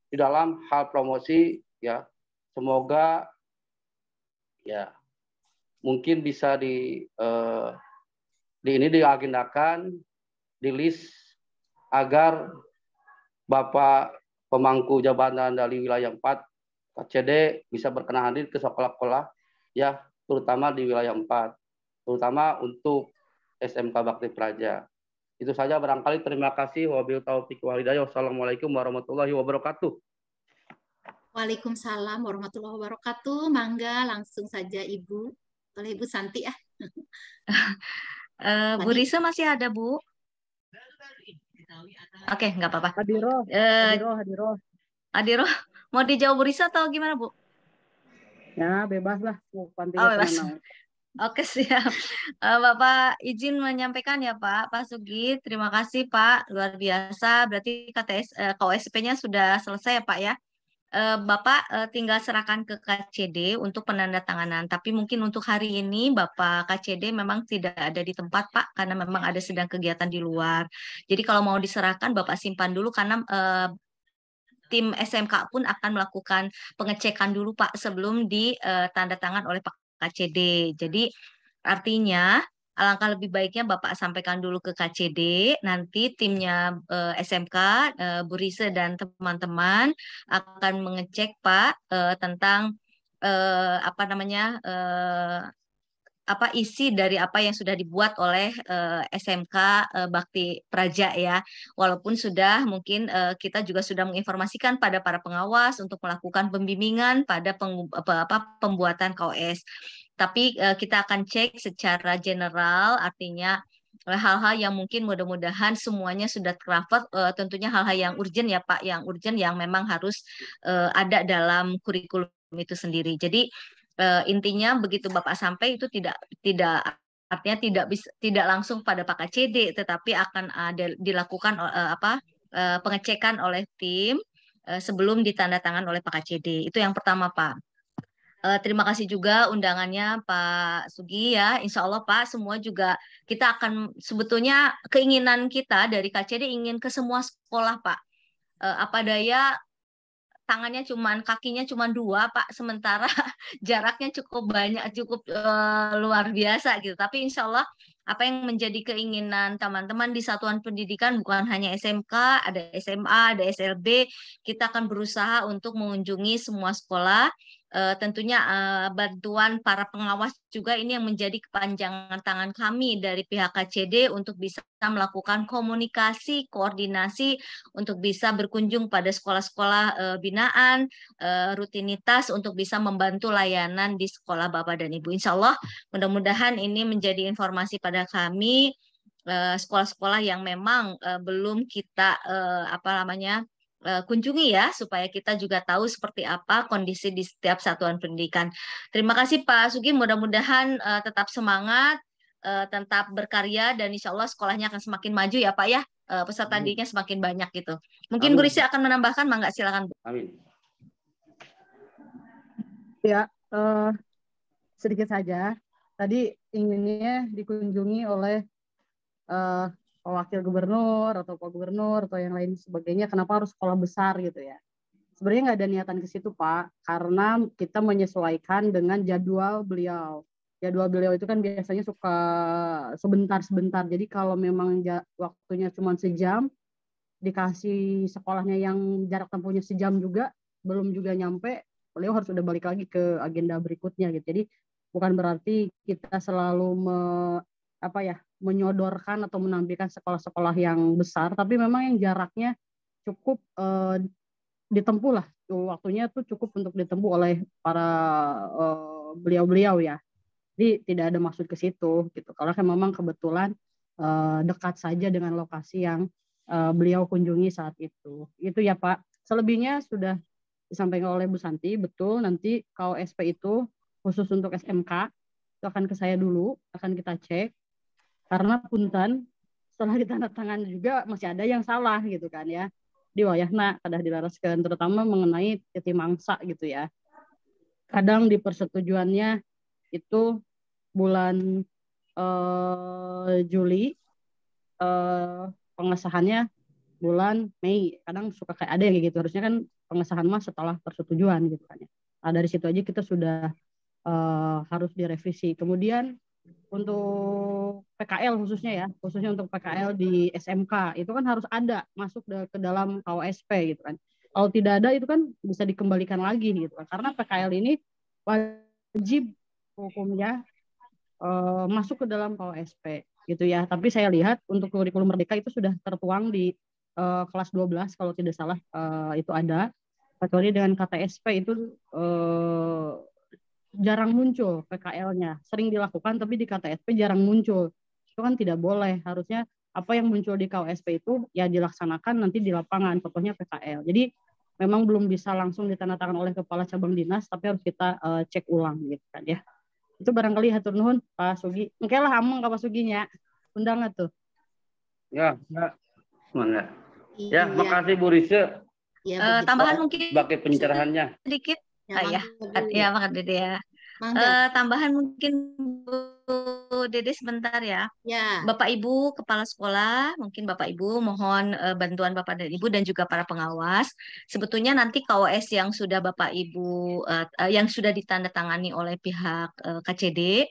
di dalam hal promosi ya. Semoga ya mungkin bisa ini diagendakan, di list agar Bapak pemangku jabatan dari wilayah 4 KCD bisa berkenan hadir ke sekolah-sekolah ya, terutama di wilayah 4, terutama untuk SMK Bakti Praja. Itu saja barangkali. Terima kasih. Wabillahi taufiq wal hidayah. Wassalamualaikum warahmatullahi wabarakatuh. Waalaikumsalam warahmatullahi wabarakatuh. Mangga langsung saja Ibu. Oleh Ibu Santi ya. Bu Risa masih ada, Bu? Oke, nggak apa-apa. Hadiro. Mau dijawab Bu Risa atau gimana, Bu? Ya, bebas lah. Bebas. Oke, siap. Bapak izin menyampaikan ya Pak Sugi. Terima kasih Pak, luar biasa. Berarti KOSP-nya sudah selesai ya Pak ya. Bapak tinggal serahkan ke KCD untuk penandatanganan. Tapi mungkin untuk hari ini Bapak KCD memang tidak ada di tempat Pak, karena memang ada sedang kegiatan di luar. Jadi kalau mau diserahkan Bapak simpan dulu, karena tim SMK pun akan melakukan pengecekan dulu Pak sebelum ditandatangan oleh Pak KCD. Jadi artinya alangkah lebih baiknya Bapak sampaikan dulu ke KCD, nanti timnya SMK, Bu Risa dan teman-teman akan mengecek Pak tentang isi dari apa yang sudah dibuat oleh SMK Bakti Praja ya. Walaupun sudah mungkin kita juga sudah menginformasikan pada para pengawas untuk melakukan pembimbingan pada pembuatan KOS. Tapi kita akan cek secara general, artinya hal-hal yang mungkin mudah-mudahan semuanya sudah cover, tentunya hal-hal yang urgent ya Pak, yang urgent yang memang harus ada dalam kurikulum itu sendiri. Jadi intinya begitu Bapak sampai itu tidak artinya tidak langsung pada Pak KCD, tetapi akan ada dilakukan pengecekan oleh tim sebelum ditandatangan oleh Pak KCD. Itu yang pertama Pak. Terima kasih juga undangannya Pak Sugi ya. Insya Allah Pak, semua juga kita akan, sebetulnya keinginan kita dari KCD ingin ke semua sekolah Pak. Apa daya tangannya cuman, kakinya cuma 2 Pak, sementara jaraknya cukup banyak, cukup luar biasa gitu. Tapi insya Allah apa yang menjadi keinginan teman-teman di satuan pendidikan bukan hanya SMK, ada SMA, ada SLB, kita akan berusaha untuk mengunjungi semua sekolah. Tentunya bantuan para pengawas juga ini yang menjadi kepanjangan tangan kami dari pihak KCD untuk bisa melakukan komunikasi, koordinasi untuk bisa berkunjung pada sekolah-sekolah binaan, rutinitas untuk bisa membantu layanan di sekolah Bapak dan Ibu. Insya Allah mudah-mudahan ini menjadi informasi pada kami sekolah-sekolah yang memang belum kita kunjungi ya, supaya kita juga tahu seperti apa kondisi di setiap satuan pendidikan. Terima kasih Pak Sugi, mudah-mudahan tetap semangat, tetap berkarya, dan insya Allah sekolahnya akan semakin maju ya Pak ya, peserta didiknya semakin banyak gitu. Mungkin Bu Rizky akan menambahkan, mangga silakan Bu. Amin. Ya, sedikit saja. Tadi inginnya dikunjungi oleh wakil gubernur atau pak gubernur atau yang lain sebagainya. Kenapa harus sekolah besar gitu ya? Sebenarnya nggak ada niatan ke situ Pak, karena kita menyesuaikan dengan jadwal beliau. Jadwal beliau itu kan biasanya suka sebentar-sebentar. Jadi kalau memang waktunya cuma sejam, dikasih sekolahnya yang jarak tempuhnya sejam juga, belum juga nyampe, beliau harus udah balik lagi ke agenda berikutnya gitu. Jadi bukan berarti kita selalu menyodorkan atau menampilkan sekolah-sekolah yang besar, tapi memang yang jaraknya cukup ditempuh lah, waktunya tuh cukup untuk ditempuh oleh para beliau-beliau ya. Jadi tidak ada maksud ke situ gitu. Kalau memang kebetulan dekat saja dengan lokasi yang beliau kunjungi saat itu. Itu ya Pak. Selebihnya sudah disampaikan oleh Bu Santi, betul. Nanti KOSP itu khusus untuk SMK itu akan ke saya dulu, akan kita cek. Karena punten setelah ditandatangani juga masih ada yang salah gitu kan ya. Di wayahna kadah dilaraskan, terutama mengenai titi mangsa gitu ya. Kadang di persetujuannya itu bulan Juli, pengesahannya bulan Mei. Kadang suka kayak ada yang kayak gitu. Harusnya kan pengesahan mah setelah persetujuan gitu kan ya. Nah, dari situ aja kita sudah harus direvisi. Kemudian untuk PKL khususnya untuk PKL di SMK itu kan harus ada masuk ke dalam KOSP gitu kan. Kalau tidak ada itu kan bisa dikembalikan lagi gitu kan. Karena PKL ini wajib hukumnya masuk ke dalam KOSP gitu ya. Tapi saya lihat untuk kurikulum Merdeka itu sudah tertuang di kelas 12 kalau tidak salah itu ada. Kecuali dengan KTSP itu jarang muncul PKL-nya, sering dilakukan tapi di KTSP jarang muncul. Itu kan tidak boleh. Harusnya apa yang muncul di KOSP itu ya dilaksanakan nanti di lapangan, contohnya PKL. Jadi memang belum bisa langsung ditandatangan oleh kepala cabang dinas, tapi harus kita cek ulang gitu kan ya. Itu barangkali hatur nuhun Pak Sugi. Engke lah ameng Pak Suginya. Undangan tuh. Ya, semangat. Ya, makasih Bu Rizky. Ya, tambahan mungkin sebagai pencerahannya. Sedikit. Ya, Pak Dede ya. Tambahan mungkin Bu Dede sebentar ya. Bapak Ibu Kepala Sekolah, mungkin Bapak Ibu mohon bantuan Bapak dan Ibu dan juga para pengawas. Sebetulnya nanti KOS yang sudah Bapak Ibu yang sudah ditandatangani oleh pihak KCD,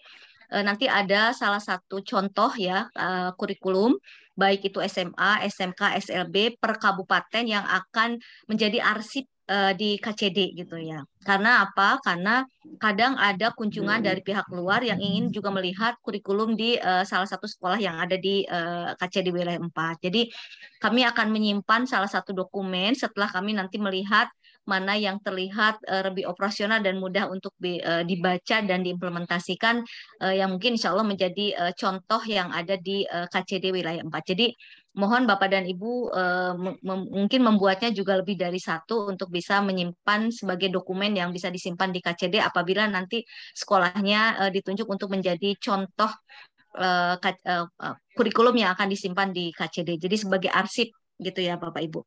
nanti ada salah satu contoh ya kurikulum baik itu SMA, SMK, SLB per kabupaten yang akan menjadi arsip di KCD gitu ya. Karena apa? Karena kadang ada kunjungan dari pihak luar yang ingin juga melihat kurikulum di salah satu sekolah yang ada di KCD wilayah 4. Jadi kami akan menyimpan salah satu dokumen setelah kami nanti melihat mana yang terlihat lebih operasional dan mudah untuk dibaca dan diimplementasikan yang mungkin insya Allah menjadi contoh yang ada di KCD wilayah 4. Jadi mohon Bapak dan Ibu mungkin membuatnya juga lebih dari satu untuk bisa menyimpan sebagai dokumen yang bisa disimpan di KCD apabila nanti sekolahnya ditunjuk untuk menjadi contoh kurikulum yang akan disimpan di KCD. Jadi sebagai arsip gitu ya Bapak Ibu.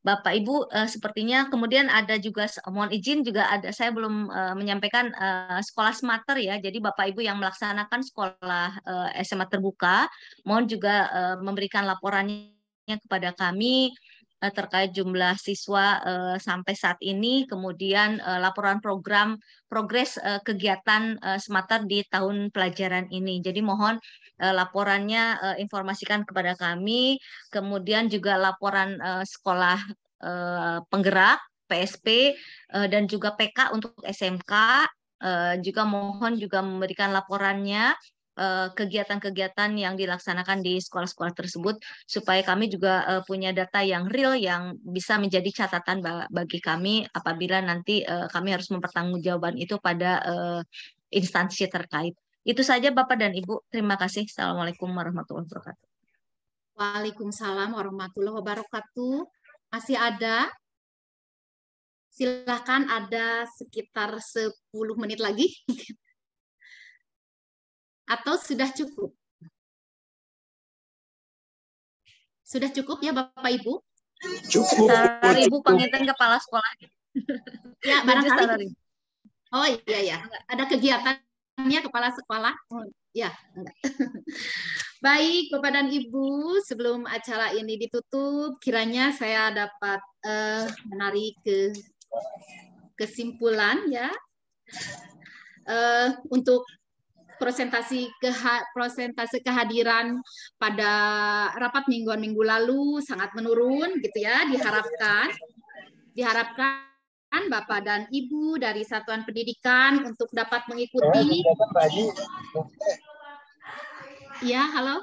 Bapak Ibu, sepertinya kemudian ada juga, mohon izin juga ada, saya belum menyampaikan sekolah smarter ya. Jadi Bapak Ibu yang melaksanakan sekolah SMA terbuka, mohon juga memberikan laporannya kepada kami terkait jumlah siswa sampai saat ini, kemudian laporan progres kegiatan smarter di tahun pelajaran ini. Jadi mohon laporannya informasikan kepada kami, kemudian juga laporan sekolah penggerak PSP dan juga PK untuk SMK, juga mohon juga memberikan laporannya kegiatan-kegiatan yang dilaksanakan di sekolah-sekolah tersebut supaya kami juga punya data yang real yang bisa menjadi catatan bagi kami apabila nanti kami harus mempertanggungjawabkan itu pada instansi terkait. Itu saja Bapak dan Ibu. Terima kasih. Assalamualaikum warahmatullahi wabarakatuh. Waalaikumsalam warahmatullahi wabarakatuh. Masih ada? Silakan, ada sekitar 10 menit lagi. Atau sudah cukup? Sudah cukup ya Bapak Ibu? Cukup. Ibu Panginten Kepala Sekolah. Ya, barangkali. Oh iya ya, ada kegiatannya Kepala Sekolah. Oh, ya, enggak. Baik, Bapak dan Ibu, sebelum acara ini ditutup, kiranya saya dapat menarik kesimpulan ya untuk presentasi kehadiran pada rapat minggu lalu sangat menurun gitu ya, diharapkan Bapak dan Ibu dari Satuan Pendidikan untuk dapat mengikuti. Ya, halo.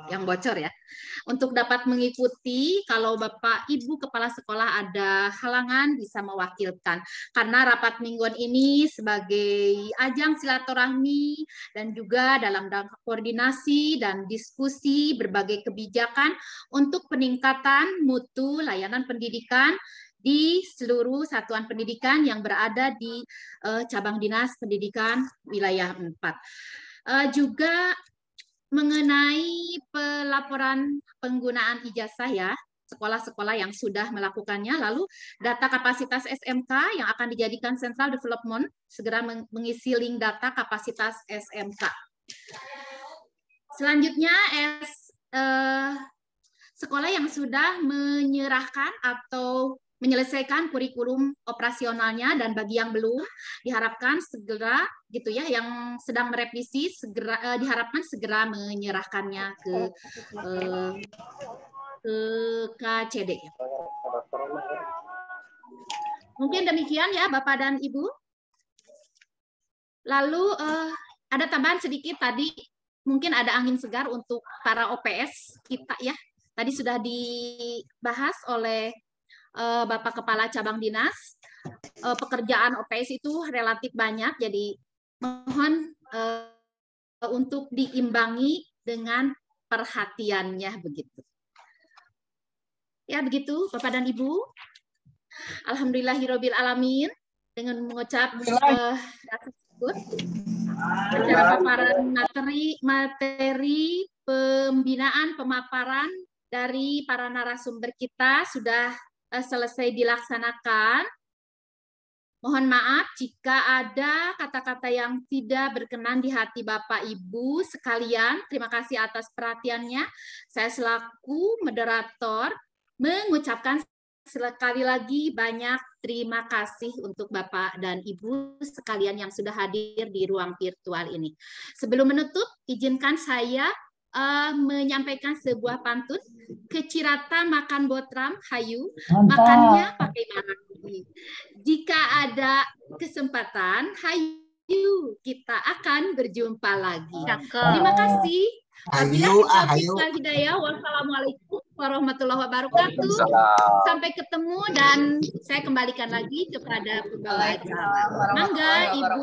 Yang bocor ya. Untuk dapat mengikuti, kalau Bapak Ibu Kepala Sekolah ada halangan bisa mewakilkan. Karena rapat mingguan ini sebagai ajang silaturahmi dan juga dalam koordinasi dan diskusi berbagai kebijakan untuk peningkatan mutu layanan pendidikan di seluruh satuan pendidikan yang berada di cabang dinas pendidikan wilayah 4. Juga mengenai pelaporan penggunaan ijazah ya, sekolah-sekolah yang sudah melakukannya, lalu data kapasitas SMK yang akan dijadikan Central Development, segera mengisi link data kapasitas SMK. Selanjutnya, sekolah yang sudah menyerahkan atau menyelesaikan kurikulum operasionalnya dan bagi yang belum diharapkan segera gitu ya, yang sedang merevisi segera diharapkan segera menyerahkannya ke KCD. Mungkin demikian ya Bapak dan Ibu. Lalu ada tambahan sedikit tadi, mungkin ada angin segar untuk para OPS kita ya. Tadi sudah dibahas oleh Bapak Kepala Cabang Dinas, pekerjaan OPS itu relatif banyak, jadi mohon untuk diimbangi dengan perhatiannya begitu. Ya begitu Bapak dan Ibu. Alhamdulillahirabbil alamin, dengan mengucap tersebut acara paparan materi pembinaan pemaparan dari para narasumber kita sudah selesai dilaksanakan. Mohon maaf jika ada kata-kata yang tidak berkenan di hati Bapak Ibu sekalian. Terima kasih atas perhatiannya. Saya selaku moderator mengucapkan sekali lagi banyak terima kasih untuk Bapak dan Ibu sekalian yang sudah hadir di ruang virtual ini. Sebelum menutup, izinkan saya menyampaikan sebuah pantun. Kecirata makan botram hayu, makannya pakai nasi. Jika ada kesempatan, hayu kita akan berjumpa lagi. Terima kasih. Hidayah. Wassalamualaikum warahmatullahi wabarakatuh. Sampai ketemu dan saya kembalikan lagi kepada pembawa acara. Mangga Ibu.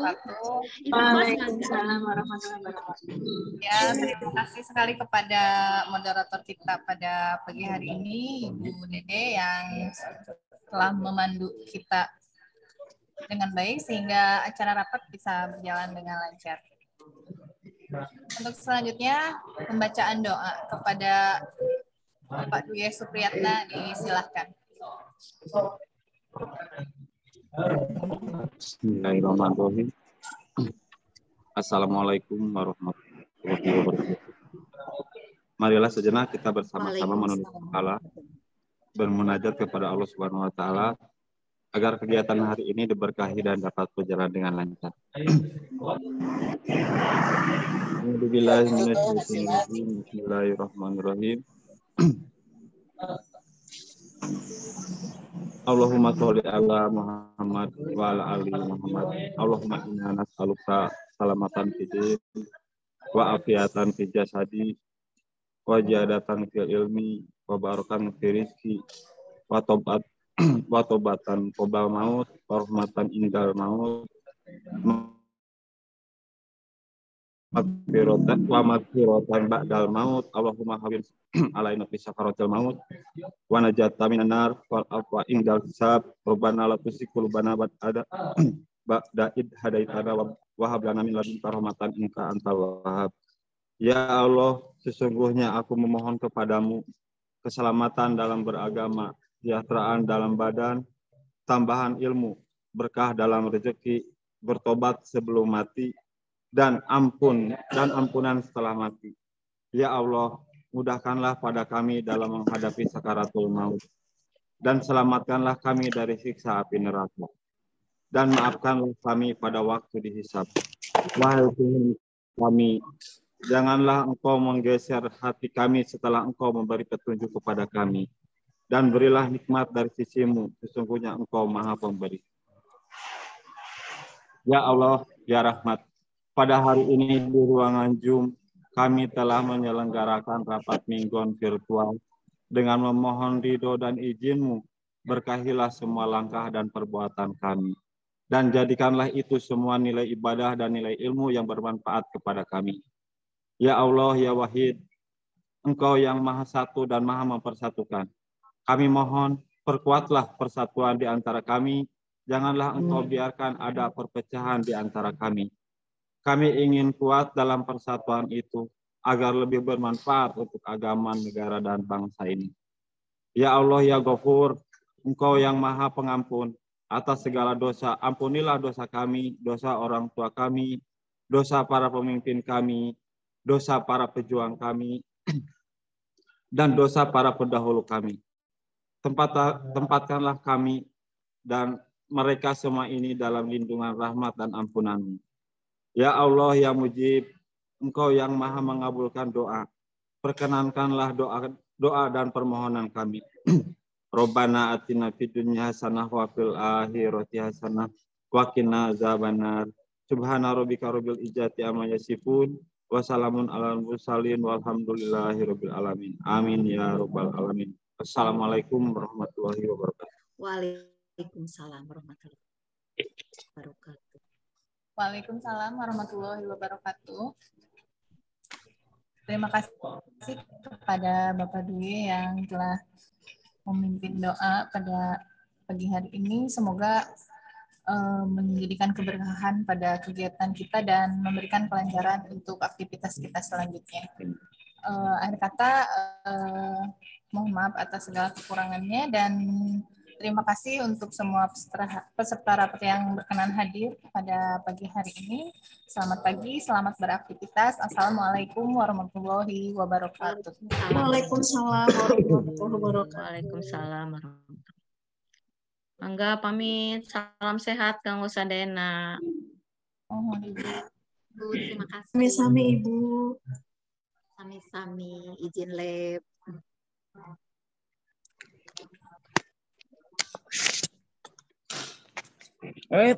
Waalaikumsalam warahmatullahi wabarakatuh. Ya, terima kasih sekali kepada moderator kita pada pagi hari ini, Ibu Dede yang telah memandu kita dengan baik sehingga acara rapat bisa berjalan dengan lancar. Untuk selanjutnya, pembacaan doa kepada Bapak Dwi Supriyatna, disilahkan. Bismillahirrahmanirrahim. Assalamualaikum warahmatullahi wabarakatuh. Marilah sejenak kita bersama-sama menunduk kepala, bermunajat kepada Allah Subhanahu wa taala agar kegiatan hari ini diberkahi dan dapat berjalan dengan lancar. Bismillahirrahmanirrahim. Allahumma sholli ala Muhammad wa ala ali Muhammad. Allahumma inna nas'aluka salamatan fid din wa afiatan fid jasadi wa jadatan fil ilmi wa barakatan fil rizqi wa tobatan qabla maut wa rahmatan indal maut maghfiratan ba'dal maut. Allahumma hawwin alaina fi sakaratil maut wa najata minan nar wal afwa indal hisab. Rabbana la tuzigh qulubana ba'da id hadaitana wa hab lana min ladunka rahmatan innaka antal wahhab. Ya Allah, sesungguhnya aku memohon kepadamu keselamatan dalam beragama, kesejahteraan dalam badan, tambahan ilmu, berkah dalam rezeki, bertobat sebelum mati, dan ampunan setelah mati. Ya Allah, mudahkanlah pada kami dalam menghadapi sakaratul maut, dan selamatkanlah kami dari siksa api neraka, dan maafkanlah kami pada waktu dihisab. Wahai Tuhan kami, janganlah Engkau menggeser hati kami setelah Engkau memberi petunjuk kepada kami, dan berilah nikmat dari sisi-Mu, sesungguhnya Engkau Maha Pemberi. Ya Allah, ya Rahmat, pada hari ini di ruangan Zoom, kami telah menyelenggarakan rapat mingguan virtual dengan memohon ridho dan izin-Mu. Berkahilah semua langkah dan perbuatan kami, dan jadikanlah itu semua nilai ibadah dan nilai ilmu yang bermanfaat kepada kami. Ya Allah, ya Wahid, Engkau yang Maha Satu dan Maha Mempersatukan. Kami mohon, perkuatlah persatuan di antara kami. Janganlah Engkau biarkan ada perpecahan di antara kami. Kami ingin kuat dalam persatuan itu, agar lebih bermanfaat untuk agama, negara, dan bangsa ini. Ya Allah, ya Ghafur, Engkau yang Maha Pengampun atas segala dosa. Ampunilah dosa kami, dosa orang tua kami, dosa para pemimpin kami, dosa para pejuang kami, dan dosa para pendahulu kami. Tempatkanlah kami dan mereka semua ini dalam lindungan rahmat dan ampunan-Mu. Ya Allah, ya Mujib, Engkau yang Maha mengabulkan doa. Perkenankanlah doa dan permohonan kami. Rabbana atina fid dunya hasanah wa fil akhirati hasanah wa qina azabannar. Subhana rabbika rabbil izzati amma yasifun. Wassalamun alal mursalin walhamdulillahi rabbil alamin. Amin ya rabbal alamin. Assalamualaikum warahmatullahi wabarakatuh. Waalaikumsalam warahmatullahi wabarakatuh. Waalaikumsalam warahmatullahi wabarakatuh. Terima kasih kepada Bapak Dwi yang telah memimpin doa pada pagi hari ini. Semoga menjadikan keberkahan pada kegiatan kita dan memberikan kelancaran untuk aktivitas kita selanjutnya. Akhir kata, mohon maaf atas segala kekurangannya dan terima kasih untuk semua peserta rapat yang berkenan hadir pada pagi hari ini. Selamat pagi, selamat beraktivitas. Assalamualaikum warahmatullahi wabarakatuh. Waalaikumsalam warahmatullahi wabarakatuh. Waalaikumsalam warahmatullahi wabarakatuh. Mangga pamit, salam sehat Kang Usadena. Terima kasih. Sami-sami Ibu. Sami-sami, izin lab. Wait.